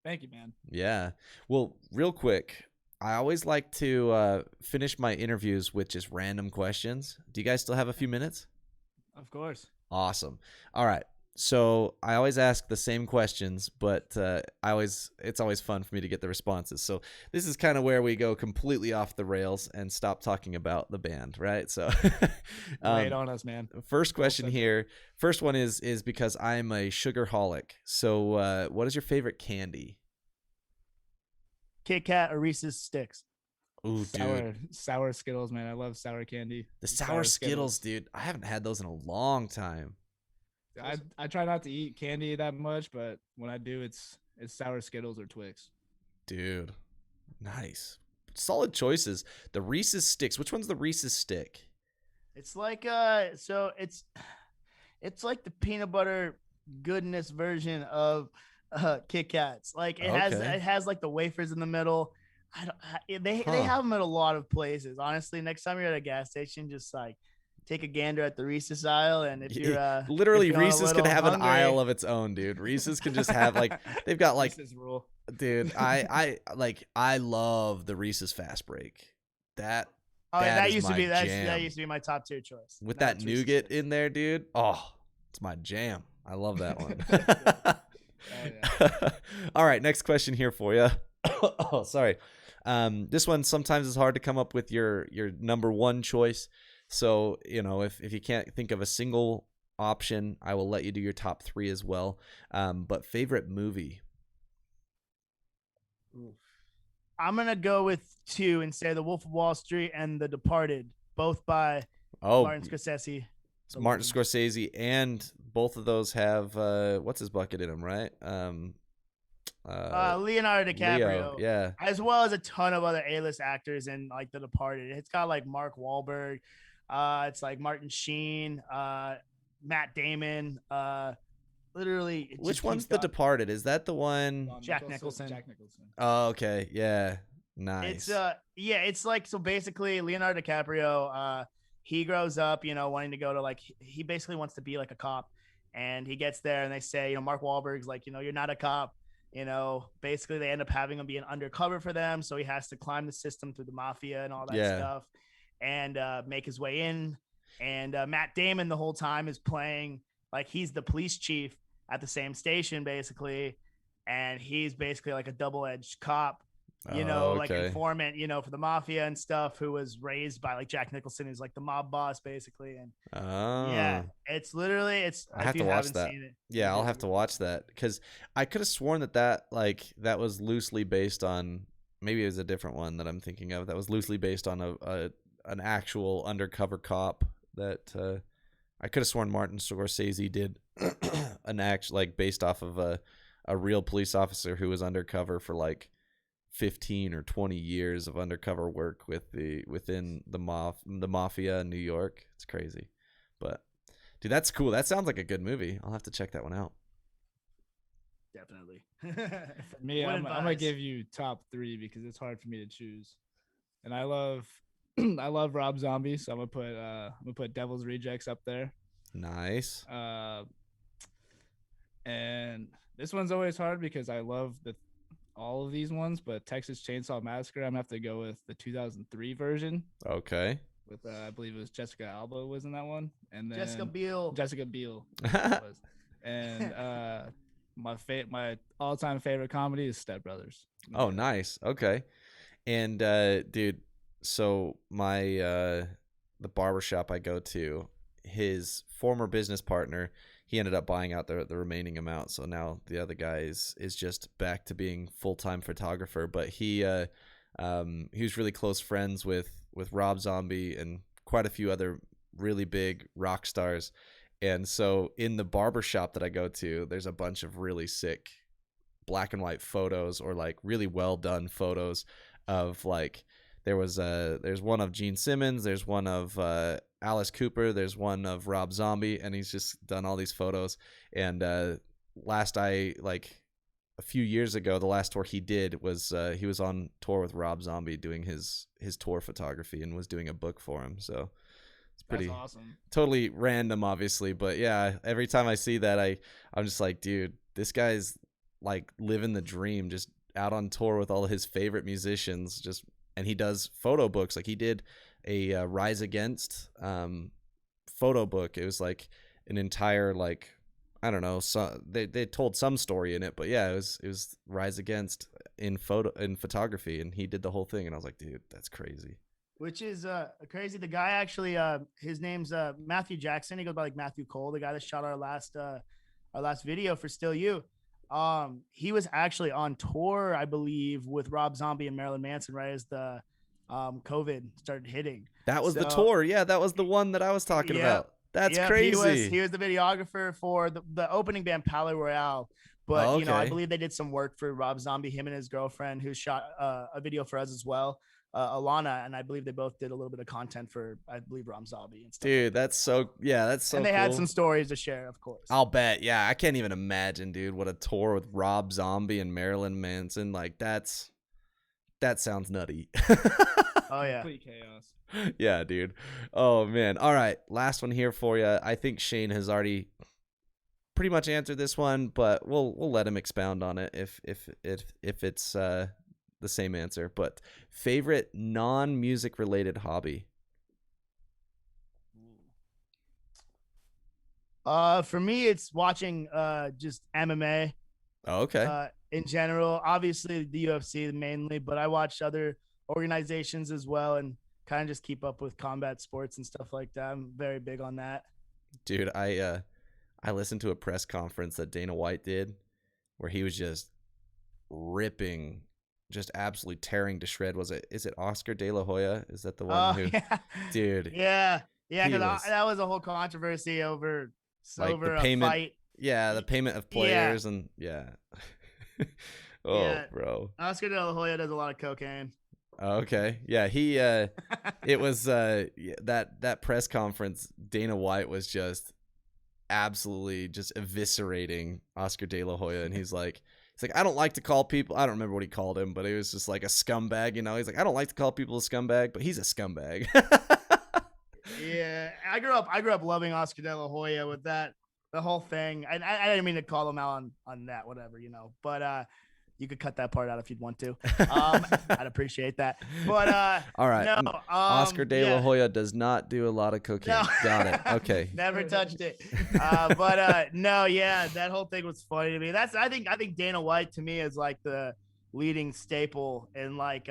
[SPEAKER 2] Thank you, man.
[SPEAKER 1] Yeah. Well, real quick, I always like to finish my interviews with just random questions. Do you guys still have a few minutes?
[SPEAKER 2] Of course.
[SPEAKER 1] Awesome. All right. So I always ask the same questions, but it's always fun for me to get the responses. So this is kind of where we go completely off the rails and stop talking about the band, right? So
[SPEAKER 2] lay it on us, man.
[SPEAKER 1] First question here. First one is because I'm a sugarholic. So what is your favorite candy?
[SPEAKER 3] Kit Kat or Reese's Sticks.
[SPEAKER 1] Ooh, dude.
[SPEAKER 2] Sour Skittles, man. I love sour candy.
[SPEAKER 1] The sour Skittles, dude. I haven't had those in a long time.
[SPEAKER 2] I try not to eat candy that much, but when I do, it's sour Skittles or Twix.
[SPEAKER 1] Dude, nice, solid choices. The Reese's Sticks. Which one's the Reese's Stick?
[SPEAKER 3] It's like so it's like the peanut butter goodness version of Kit Kats. Like it has like the wafers in the middle. They have them at a lot of places. Honestly, next time you're at a gas station, just like take a gander at the Reese's aisle, and if you're
[SPEAKER 1] literally
[SPEAKER 3] if
[SPEAKER 1] Reese's can have
[SPEAKER 3] hungry,
[SPEAKER 1] an aisle of its own, dude. Reese's can just have like they've got like
[SPEAKER 2] Reese's rule.
[SPEAKER 1] Dude, I love the Reese's Fast Break. That
[SPEAKER 3] used to be my top tier choice.
[SPEAKER 1] With that nougat in there, dude. Oh, it's my jam. I love that one.
[SPEAKER 2] Yeah.
[SPEAKER 1] All right, next question here for you. Oh, sorry. This one sometimes is hard to come up with your number one choice. So, you know, if you can't think of a single option, I will let you do your top three as well. But favorite movie?
[SPEAKER 3] I'm going to go with two and say The Wolf of Wall Street and The Departed, both by Martin Scorsese.
[SPEAKER 1] Martin Scorsese, and both of those have, what's his bucket in them, right?
[SPEAKER 3] Leonardo DiCaprio,
[SPEAKER 1] Leo, yeah,
[SPEAKER 3] as well as a ton of other A-list actors in like The Departed. It's got like Mark Wahlberg, it's like Martin Sheen, Matt Damon, literally.
[SPEAKER 1] Which one's The Departed? Is that the one?
[SPEAKER 3] Jack Nicholson.
[SPEAKER 1] Oh, okay, yeah, nice.
[SPEAKER 3] It's like, so basically Leonardo DiCaprio, he grows up, you know, wanting to go to like, he basically wants to be like a cop, and he gets there and they say, you know, Mark Wahlberg's like, you know, you're not a cop. You know, basically they end up having him be an undercover for them. So he has to climb the system through the mafia and all that stuff and make his way in. And Matt Damon the whole time is playing like he's the police chief at the same station, basically. And he's basically like a double-edged cop, you know, like informant, you know, for the mafia and stuff, who was raised by like Jack Nicholson, who's like the mob boss, basically. And yeah, it's literally,
[SPEAKER 1] I have to watch that. Yeah, I'll have to watch that, because I could have sworn that that was loosely based on, maybe it was a different one that I'm thinking of, that was loosely based on an actual undercover cop that I could have sworn Martin Scorsese did an act like based off of a real police officer who was undercover for like 15 or 20 years of undercover work within the mafia in New York. It's crazy. But dude, that's cool. That sounds like a good movie. I'll have to check that one out.
[SPEAKER 3] Definitely.
[SPEAKER 2] For me, I'm gonna give you top three because it's hard for me to choose. And I love Rob Zombie, so I'm gonna put Devil's Rejects up there.
[SPEAKER 1] Nice.
[SPEAKER 2] And this one's always hard because I love all of these ones, but Texas Chainsaw Massacre, I'm gonna have to go with the 2003 version.
[SPEAKER 1] Okay.
[SPEAKER 2] With I believe it was Jessica Alba was in that one, and then
[SPEAKER 3] Jessica Biel.
[SPEAKER 2] Was. And my all-time favorite comedy is Step Brothers.
[SPEAKER 1] Oh, nice. Okay. And dude, so my the barbershop I go to, his former business partner, he ended up buying out the remaining amount. So now the other guy is just back to being full-time photographer. But he was really close friends with Rob Zombie and quite a few other really big rock stars. And so in the barbershop that I go to, there's a bunch of really sick black and white photos, or like really well done photos of like, there's one of Gene Simmons, there's one of Alice Cooper, there's one of Rob Zombie, and he's just done all these photos. And last I a few years ago, the last tour he did was he was on tour with Rob Zombie doing his tour photography and was doing a book for him. So it's pretty
[SPEAKER 2] That's awesome.
[SPEAKER 1] totally random, obviously, but yeah, every time I see that, I'm just like, dude, this guy's like living the dream, just out on tour with all of his favorite musicians, and he does photo books. Like he did a Rise Against photo book. It was like an entire, like, I don't know, so they told some story in it, but yeah, it was Rise Against in photography, and he did the whole thing, and I was like, dude, that's crazy.
[SPEAKER 3] Which is crazy. The guy actually, his name's Matthew Jackson. He goes by like Matthew Cole, the guy that shot our last video for Still You. He was actually on tour, I believe, with Rob Zombie and Marilyn Manson right as the COVID started hitting.
[SPEAKER 1] That was the tour. Yeah, that was the one that I was talking about. That's crazy.
[SPEAKER 3] He was the videographer for the opening band Palais Royale. But, you know, I believe they did some work for Rob Zombie, him and his girlfriend, who shot a video for us as well. Alana, and I believe they both did a little bit of content for, I believe, Rob Zombie and stuff.
[SPEAKER 1] Dude, that's so
[SPEAKER 3] and they had some stories to share, of course.
[SPEAKER 1] I'll bet. Yeah, I can't even imagine, dude, what a tour with Rob Zombie and Marilyn Manson, like that sounds nutty.
[SPEAKER 3] Oh yeah,
[SPEAKER 2] complete chaos.
[SPEAKER 1] Yeah, dude. Oh man. All right, last one here for you. I think Shane has already pretty much answered this one, but we'll let him expound on it if it's the same answer. But favorite non-music related hobby?
[SPEAKER 3] For me, it's watching just MMA.
[SPEAKER 1] Oh, okay.
[SPEAKER 3] In general, obviously the UFC mainly, but I watch other organizations as well and kind of just keep up with combat sports and stuff like that. I'm very big on that.
[SPEAKER 1] Dude, I listened to a press conference that Dana White did where he was just ripping, just absolutely tearing to shred. Is it Oscar De La Hoya? Is that the one who?
[SPEAKER 3] Yeah.
[SPEAKER 1] Dude.
[SPEAKER 3] Yeah, because that was a whole controversy over
[SPEAKER 1] the payment, a fight. Yeah, the payment of players and yeah. Oh, yeah. Bro.
[SPEAKER 3] Oscar De La Hoya does a lot of cocaine.
[SPEAKER 1] Okay. Yeah, he it was that press conference, Dana White was just absolutely just eviscerating Oscar De La Hoya, and he's like, I don't like to call people, I don't remember what he called him, but it was just like a scumbag, you know. He's like, I don't like to call people a scumbag, but he's a scumbag.
[SPEAKER 3] Yeah, I grew up loving Oscar De La Hoya with the whole thing. I didn't mean to call him out on that, whatever, you know, but you could cut that part out if you'd want to. I'd appreciate that. But
[SPEAKER 1] all right. No, Oscar De La Hoya does not do a lot of cocaine. No. Got it. Okay.
[SPEAKER 3] Never touched it. But no, yeah, that whole thing was funny to me. I think Dana White to me is like the leading staple in like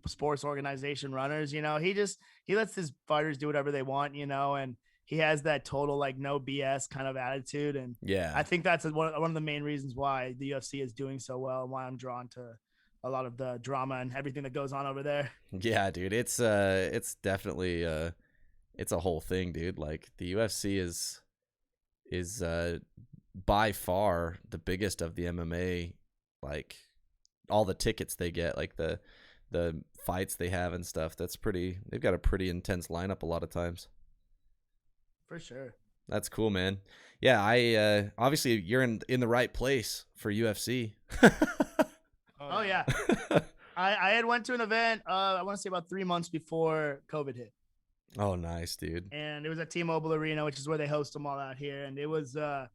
[SPEAKER 3] sports organization runners. You know, he lets his fighters do whatever they want, you know, and he has that total like no BS kind of attitude, and
[SPEAKER 1] yeah,
[SPEAKER 3] I think that's one of the main reasons why the UFC is doing so well and why I'm drawn to a lot of the drama and everything that goes on over there.
[SPEAKER 1] Yeah, dude, it's definitely it's a whole thing, dude. Like the UFC is by far the biggest of the MMA. Like all the tickets they get, like the fights they have and stuff. They've got a pretty intense lineup a lot of times.
[SPEAKER 3] For sure.
[SPEAKER 1] That's cool, man. Yeah, I obviously you're in the right place for UFC.
[SPEAKER 3] Oh yeah. I had went to an event I want to say about 3 months before COVID hit.
[SPEAKER 1] Oh, nice, dude.
[SPEAKER 3] And it was at T-Mobile Arena, which is where they host them all out here. And it was I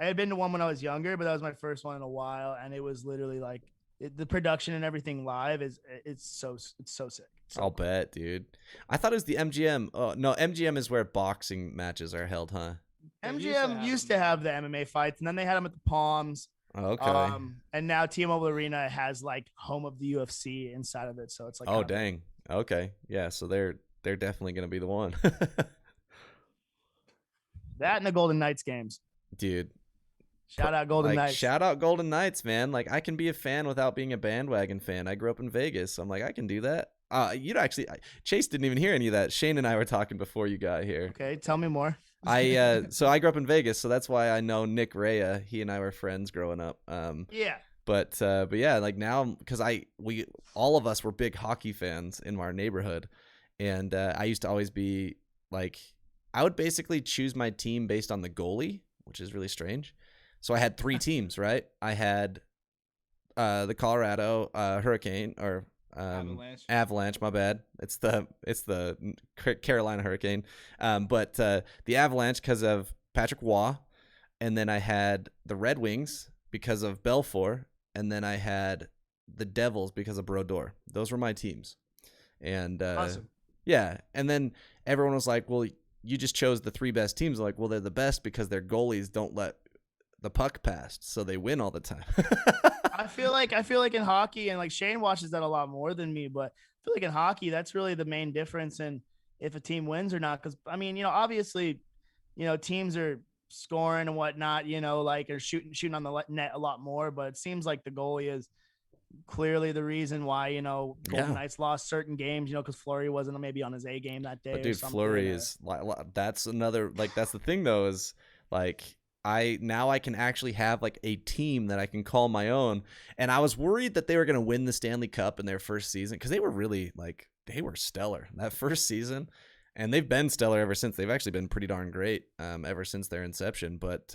[SPEAKER 3] had been to one when I was younger, but that was my first one in a while, and it was literally like the production and everything live it's so sick. So
[SPEAKER 1] I'll bet, dude. I thought it was the MGM. Oh, no, MGM is where boxing matches are held, huh?
[SPEAKER 3] MGM used to have the MMA fights, and then they had them at the Palms.
[SPEAKER 1] Okay.
[SPEAKER 3] And now T-Mobile Arena has like home of the UFC inside of it, so it's like.
[SPEAKER 1] Oh, dang. Okay. Yeah, so they're definitely gonna be the one.
[SPEAKER 3] That and the Golden Knights games.
[SPEAKER 1] Dude.
[SPEAKER 3] Shout out Golden Knights.
[SPEAKER 1] Shout out Golden Knights, man. Like I can be a fan without being a bandwagon fan. I grew up in Vegas, so I'm like, I can do that. Chase didn't even hear any of that. Shane and I were talking before you got here.
[SPEAKER 3] Okay, tell me more.
[SPEAKER 1] So I grew up in Vegas, so that's why I know Nick Rea. He and I were friends growing up.
[SPEAKER 3] Yeah.
[SPEAKER 1] But yeah, like now, because all of us were big hockey fans in our neighborhood, and I used to always be like, I would basically choose my team based on the goalie, which is really strange. So I had 3 teams, right? I had the Colorado Hurricane or Avalanche. My bad. It's the Carolina Hurricane. But the Avalanche because of Patrick Waugh, and then I had the Red Wings because of Belfour, and then I had the Devils because of Brodeur. Those were my teams. And
[SPEAKER 3] Awesome.
[SPEAKER 1] yeah, and then everyone was like, "Well, you just chose the 3 best teams." I'm like, well, they're the best because their goalies don't let the puck pass, so they win all the time.
[SPEAKER 3] I feel like in hockey, and like Shane watches that a lot more than me, but I feel like in hockey, that's really the main difference in if a team wins or not. Because I mean, obviously, teams are scoring and whatnot, like are shooting on the net a lot more, but it seems like the goalie is clearly the reason why Golden Knights lost certain games, because Fleury wasn't maybe on his A game that day.
[SPEAKER 1] But dude, Fleury is that's another that's the thing though, is like I can actually have like a team that I can call my own. And I was worried that they were going to win the Stanley Cup in their first season because they were really they were stellar that first season. And they've been stellar ever since. They've actually been pretty darn great ever since their inception. But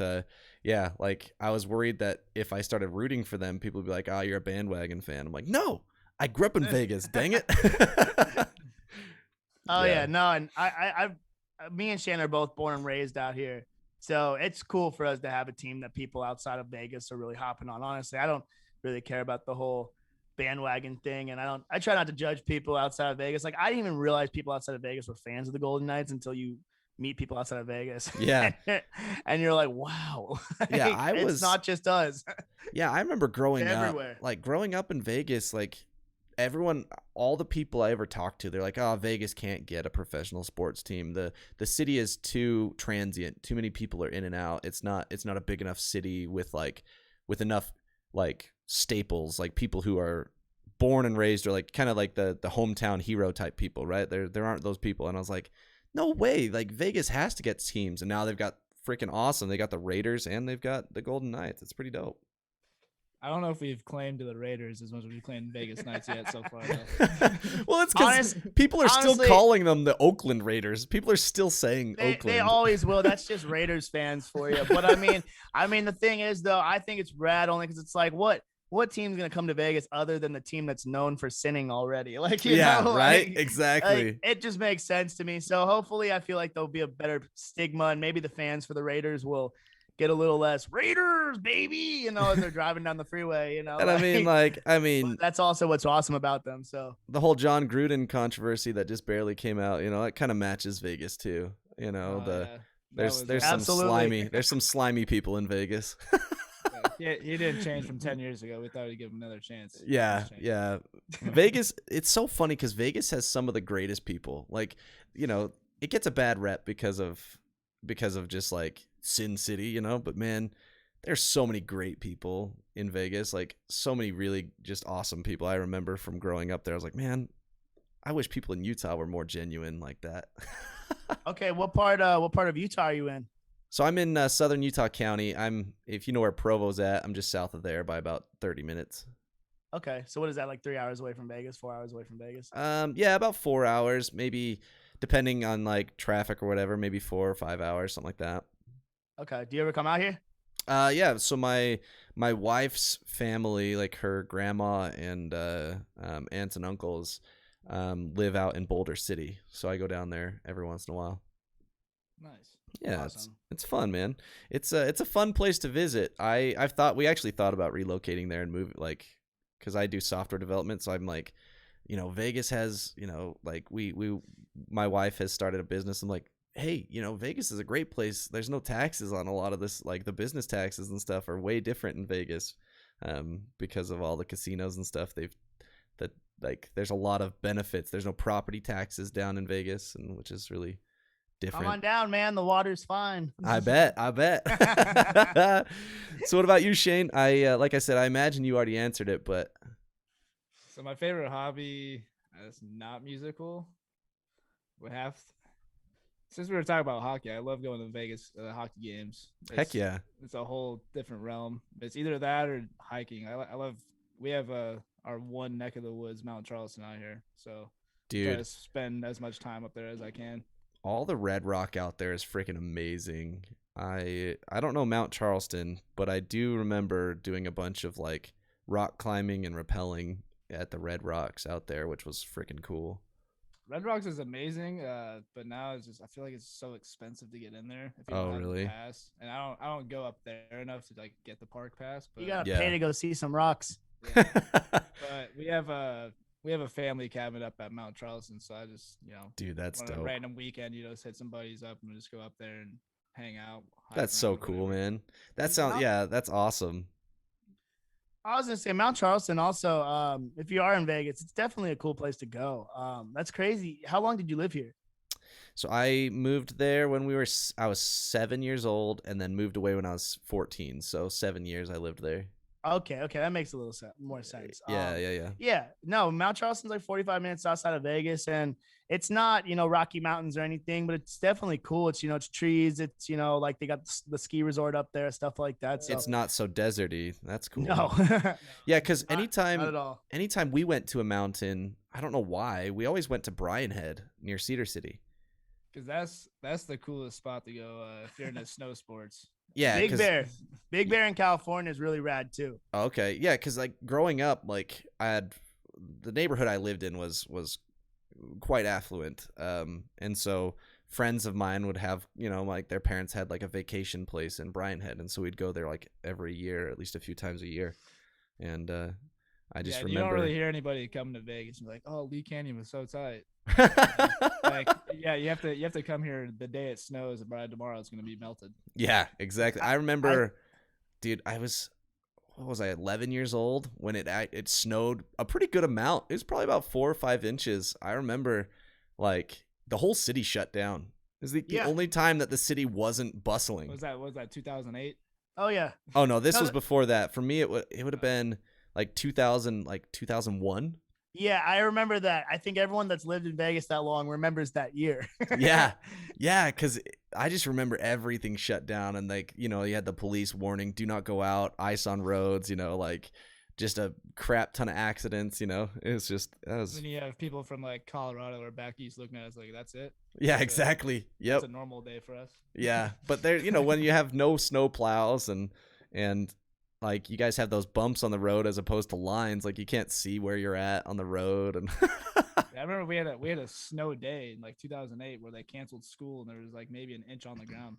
[SPEAKER 1] yeah, I was worried that if I started rooting for them, people would be like, "Oh, you're a bandwagon fan." I'm like, no, I grew up in Vegas. Dang it.
[SPEAKER 3] Yeah, no, and me and Shane are both born and raised out here, so it's cool for us to have a team that people outside of Vegas are really hopping on. Honestly, I don't really care about the whole bandwagon thing, and I try not to judge people outside of Vegas. Like I didn't even realize people outside of Vegas were fans of the Golden Knights until you meet people outside of Vegas.
[SPEAKER 1] Yeah.
[SPEAKER 3] And you're like, wow.
[SPEAKER 1] Yeah,
[SPEAKER 3] it's not just us.
[SPEAKER 1] Yeah, I remember growing
[SPEAKER 3] everywhere.
[SPEAKER 1] Growing up in Vegas, everyone, all the people I ever talked to, they're like, "Oh, Vegas can't get a professional sports team. The city is too transient. Too many people are in and out. It's not a big enough city with enough staples, like people who are born and raised or kind of the hometown hero type people, right? There aren't those people." And I was like, no way. Vegas has to get teams, and now they've got freaking awesome. They got the Raiders and they've got the Golden Knights. It's pretty dope.
[SPEAKER 2] I don't know if we've claimed the Raiders as much as we've claimed Vegas Knights yet so far.
[SPEAKER 1] Well, it's because people are still calling them the Oakland Raiders. People are still saying Oakland.
[SPEAKER 3] They always will. That's just Raiders fans for you. But I mean, the thing is, though, I think it's rad only because it's like, what team's gonna come to Vegas other than the team that's known for sinning already?
[SPEAKER 1] Right? Exactly.
[SPEAKER 3] It just makes sense to me. So hopefully, I feel like there'll be a better stigma, and maybe the fans for the Raiders will get a little less Raiders, baby, as they're driving down the freeway, And
[SPEAKER 1] I mean,
[SPEAKER 3] that's also what's awesome about them. So
[SPEAKER 1] the whole John Gruden controversy that just barely came out, it kind of matches Vegas too. There's some slimy people in Vegas.
[SPEAKER 2] Yeah, he didn't change from 10 years ago. We thought we'd give him another chance.
[SPEAKER 1] Yeah. Vegas, it's so funny because Vegas has some of the greatest people. It gets a bad rep because of just Sin City, but man, there's so many great people in Vegas, so many really just awesome people. I remember from growing up there, I was like, man, I wish people in Utah were more genuine like that.
[SPEAKER 3] Okay, what part of Utah are you in?
[SPEAKER 1] So I'm in southern Utah County. If you know where Provo's at, I'm just south of there by about 30 minutes.
[SPEAKER 3] Okay, so what is that, 3 hours away from Vegas, 4 hours away from Vegas?
[SPEAKER 1] Yeah, about 4 hours, maybe depending on traffic or whatever, maybe 4 or 5 hours, something like that.
[SPEAKER 3] Okay, do you ever come out here?
[SPEAKER 1] Yeah. So my wife's family, her grandma and aunts and uncles, live out in Boulder City, so I go down there every once in a while.
[SPEAKER 2] Nice.
[SPEAKER 1] Yeah,
[SPEAKER 3] awesome.
[SPEAKER 1] It's fun, man. It's a fun place to visit. We actually thought about relocating there and move because I do software development, so I'm Vegas has my wife has started a business. I'm like, hey, Vegas is a great place. There's no taxes on a lot of this, the business taxes and stuff are way different in Vegas, because of all the casinos and stuff. There's a lot of benefits. There's no property taxes down in Vegas, and which is really different.
[SPEAKER 3] Come on down, man. The water's fine.
[SPEAKER 1] I bet. So what about you, Shane? Like I said, I imagine you already answered it, but
[SPEAKER 2] so my favorite hobby is not musical. Since we were talking about hockey, I love going to Vegas hockey games.
[SPEAKER 1] Heck yeah.
[SPEAKER 2] It's a whole different realm. It's either that or hiking. We have our one neck of the woods, Mount Charleston, out here. So
[SPEAKER 1] dude,
[SPEAKER 2] try to spend as much time up there as I can.
[SPEAKER 1] All the Red Rock out there is freaking amazing. I don't know Mount Charleston, but I do remember doing a bunch of rock climbing and rappelling at the Red Rocks out there, which was freaking cool.
[SPEAKER 2] Red Rocks is amazing, but now it's just I feel like it's so expensive to get in there if you
[SPEAKER 1] Oh,
[SPEAKER 2] don't have
[SPEAKER 1] really?
[SPEAKER 2] a pass. And I don't go up there enough to like get the park pass. But
[SPEAKER 3] You gotta
[SPEAKER 1] Yeah.
[SPEAKER 3] pay to go see some rocks.
[SPEAKER 2] yeah. But we have a family cabin up at Mount Charleston, so I just
[SPEAKER 1] Dude, that's
[SPEAKER 2] on a
[SPEAKER 1] dope.
[SPEAKER 2] random weekend, just hit some buddies up and we just go up there and hang out. hike
[SPEAKER 1] That's so
[SPEAKER 2] around or
[SPEAKER 1] cool,
[SPEAKER 2] whatever.
[SPEAKER 1] man. That sounds that's awesome.
[SPEAKER 3] I was gonna say Mount Charleston also. If you are in Vegas, it's definitely a cool place to go. That's crazy. How long did you live here?
[SPEAKER 1] So I moved there when I was 7 years old, and then moved away when I was 14. So 7 years I lived there.
[SPEAKER 3] Okay, that makes a little more sense.
[SPEAKER 1] Yeah.
[SPEAKER 3] Yeah, no, Mount Charleston's like 45 minutes outside of Vegas, and it's not, Rocky Mountains or anything, but it's definitely cool. It's, it's trees. It's, like they got the ski resort up there, stuff like that. So
[SPEAKER 1] It's not so deserty. That's cool.
[SPEAKER 3] no,
[SPEAKER 1] Yeah, because
[SPEAKER 3] not
[SPEAKER 1] anytime
[SPEAKER 3] at all.
[SPEAKER 1] we went to a mountain, I don't know why, we always went to Bryan Head near Cedar City.
[SPEAKER 2] Because that's the coolest spot to go if you're into snow sports.
[SPEAKER 1] Yeah,
[SPEAKER 3] Big
[SPEAKER 1] 'cause-
[SPEAKER 3] Big Bear in California is really rad too.
[SPEAKER 1] Okay, yeah, because like growing up, like the neighborhood I lived in was quite affluent, and so friends of mine would have, like their parents had like a vacation place in Bryan Head, and so we'd go there like every year, at least a few times a year, and I just
[SPEAKER 2] You
[SPEAKER 1] remember.
[SPEAKER 2] don't really hear anybody come to Vegas and be like, "Oh, Lee Canyon was so tight." Like, yeah, you have to come here the day it snows, and by tomorrow it's gonna be melted.
[SPEAKER 1] Yeah, exactly. I remember, dude. What was I, 11 years old when it snowed a pretty good amount. It was probably about 4 or 5 inches. I remember, like the whole city shut down. It was the
[SPEAKER 3] Yeah.
[SPEAKER 1] only time that the city wasn't bustling.
[SPEAKER 2] Was that 2008?
[SPEAKER 3] Oh yeah,
[SPEAKER 1] Oh no, this
[SPEAKER 3] No,
[SPEAKER 1] was
[SPEAKER 3] that-
[SPEAKER 1] before that. For me, it would have been like 2000, like 2001.
[SPEAKER 3] yeah, I remember that. I think everyone that's lived in Vegas that long remembers that year.
[SPEAKER 1] Yeah, because I just remember everything shut down, and like you had the police warning, do not go out, ice on roads, like just a crap ton of accidents. It's just that was
[SPEAKER 2] Then you have people from like Colorado or back east looking at us like, "That's it."
[SPEAKER 1] yeah,
[SPEAKER 2] That's a-
[SPEAKER 1] exactly. Yep.
[SPEAKER 2] It's a normal day for us.
[SPEAKER 1] Yeah, but there, when you have no snow plows and like you guys have those bumps on the road as opposed to lines, like you can't see where you're at on the road, and
[SPEAKER 2] Yeah, I remember we had a snow day in like 2008 where they canceled school and there was like maybe an inch on the ground.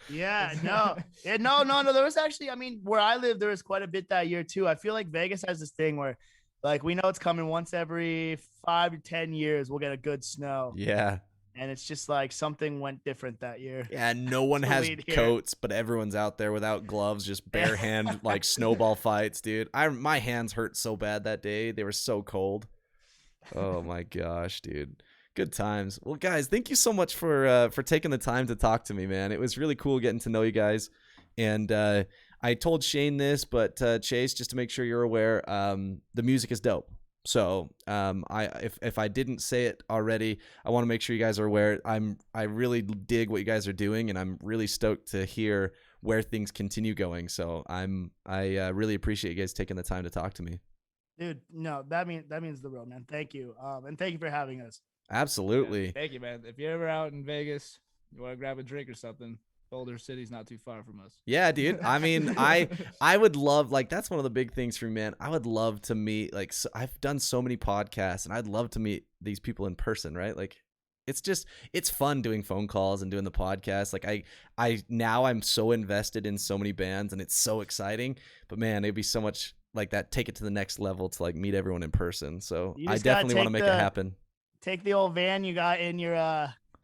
[SPEAKER 3] Yeah, no. No. There was actually, where I live, there was quite a bit that year too. I feel like Vegas has this thing where, like, we know it's coming once every 5 to 10 years. We'll get a good snow,
[SPEAKER 1] yeah,
[SPEAKER 3] and it's just like something went different that year.
[SPEAKER 1] yeah. No one
[SPEAKER 3] To
[SPEAKER 1] has
[SPEAKER 3] lead here.
[SPEAKER 1] coats, but everyone's out there without gloves, just bare hand like snowball fights, dude. My hands hurt so bad that day; they were so cold. Oh my gosh, dude. Good times. Well, guys, thank you so much for taking the time to talk to me, man. It was really cool getting to know you guys. And I told Shane this, but Chase, just to make sure you're aware, the music is dope. So if I didn't say it already, I want to make sure you guys are aware. I really dig what you guys are doing, and I'm really stoked to hear where things continue going. So I really appreciate you guys taking the time to talk to me.
[SPEAKER 3] Dude, no, that means the world, man. Thank you. And thank you for having us.
[SPEAKER 1] Absolutely.
[SPEAKER 2] Yeah, thank you, man. If you're ever out in Vegas, you want to grab a drink or something, Boulder City's not too far from us.
[SPEAKER 1] Yeah, dude. I mean, I would love, like, that's one of the big things for me, man. I would love to meet, like, I've done so many podcasts, and I'd love to meet these people in person, right? Like, it's fun doing phone calls and doing the podcast. Like, now I'm so invested in so many bands, and it's so exciting. But man, it'd be so much like that. Take it to the next level to like meet everyone in person. So
[SPEAKER 3] You
[SPEAKER 1] I
[SPEAKER 3] just gotta
[SPEAKER 1] definitely want to
[SPEAKER 3] take
[SPEAKER 1] make it happen.
[SPEAKER 3] Take the old van you got in your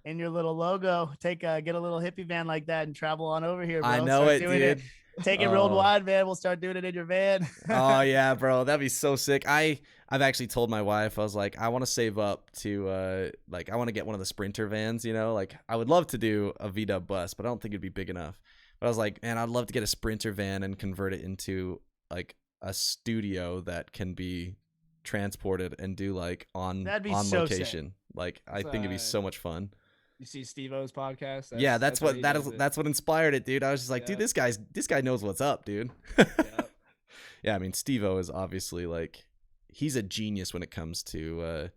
[SPEAKER 3] little logo. Get a little hippie van like that and travel on over here, bro.
[SPEAKER 1] I know
[SPEAKER 3] Start
[SPEAKER 1] it,
[SPEAKER 3] doing
[SPEAKER 1] dude.
[SPEAKER 3] Take it worldwide, man. We'll start doing it in your van.
[SPEAKER 1] Oh yeah, bro, that'd be so sick. I've actually told my wife, I was like, I want to save up to like I want to get one of the Sprinter vans, like I would love to do a VW bus, but I don't think it'd be big enough. But I was like, man, I'd love to get a Sprinter van and convert it into like a studio that can be transported and do like on
[SPEAKER 3] That'd be
[SPEAKER 1] on
[SPEAKER 3] so
[SPEAKER 1] location. Like I think it'd be so much fun.
[SPEAKER 2] You see Steve-O's podcast?
[SPEAKER 1] Yeah, that's what
[SPEAKER 2] he
[SPEAKER 1] that
[SPEAKER 2] does
[SPEAKER 1] is.
[SPEAKER 2] it.
[SPEAKER 1] That's what inspired it, dude. I was just like, dude,
[SPEAKER 2] Yeah.
[SPEAKER 1] this guy knows what's up, dude.
[SPEAKER 2] Yeah.
[SPEAKER 1] Yeah, I mean, Steve-O is obviously like he's a genius when it comes to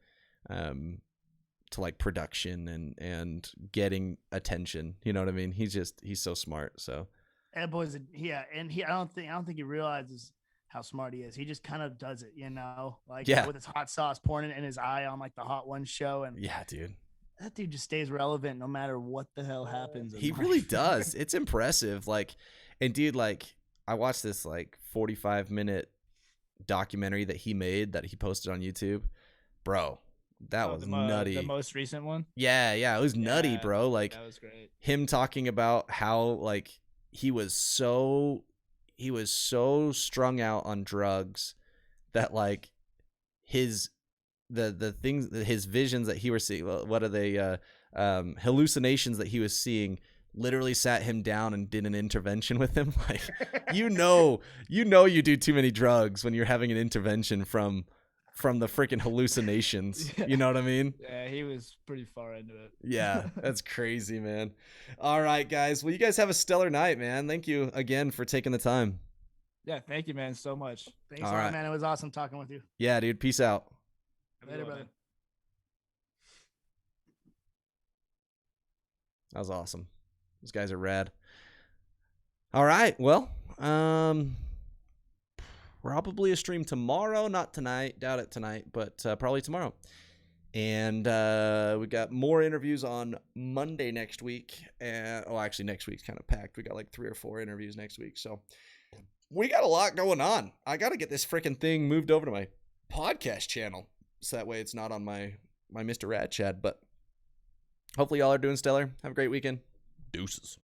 [SPEAKER 1] like production and getting attention. You know what I mean? He's so smart. So
[SPEAKER 3] And boys, yeah, and I don't think he realizes how smart he is. He just kind of does it, like
[SPEAKER 1] Yeah.
[SPEAKER 3] with his hot sauce pouring it in his eye on like the Hot Ones show. And
[SPEAKER 1] Yeah, dude.
[SPEAKER 3] that dude just stays relevant no matter what the hell happens.
[SPEAKER 1] He really does. It's impressive. Like, and dude, like, I watched this like 45-minute documentary that he made that he posted on YouTube. Bro, that was nutty.
[SPEAKER 2] The most recent one?
[SPEAKER 1] Yeah, it was nutty, bro. Like,
[SPEAKER 2] that was great.
[SPEAKER 1] Him talking about how like he was so strung out on drugs that like the things, his visions that he was seeing, what are they, hallucinations that he was seeing, literally sat him down and did an intervention with him. Like, you do too many drugs when you're having an intervention from the freaking hallucinations. You know what I mean?
[SPEAKER 2] Yeah, he was pretty far into it.
[SPEAKER 1] Yeah, that's crazy, man. All right, guys. Well, you guys have a stellar night, man. Thank you again for taking the time.
[SPEAKER 2] Yeah, thank you, man, so much.
[SPEAKER 3] Thanks a lot, man. It was awesome talking with you.
[SPEAKER 1] Yeah, dude. Peace out.
[SPEAKER 3] Later, brother.
[SPEAKER 1] That was awesome. Those guys are rad. All right. Well, probably a stream tomorrow, not tonight. Doubt it tonight, but probably tomorrow. And we got more interviews on Monday next week. And actually, next week's kind of packed. We got like 3 or 4 interviews next week, so we got a lot going on. I got to get this freaking thing moved over to my podcast channel, so that way it's not on my Mr. Rad Chad. But hopefully y'all are doing stellar. Have a great weekend. Deuces.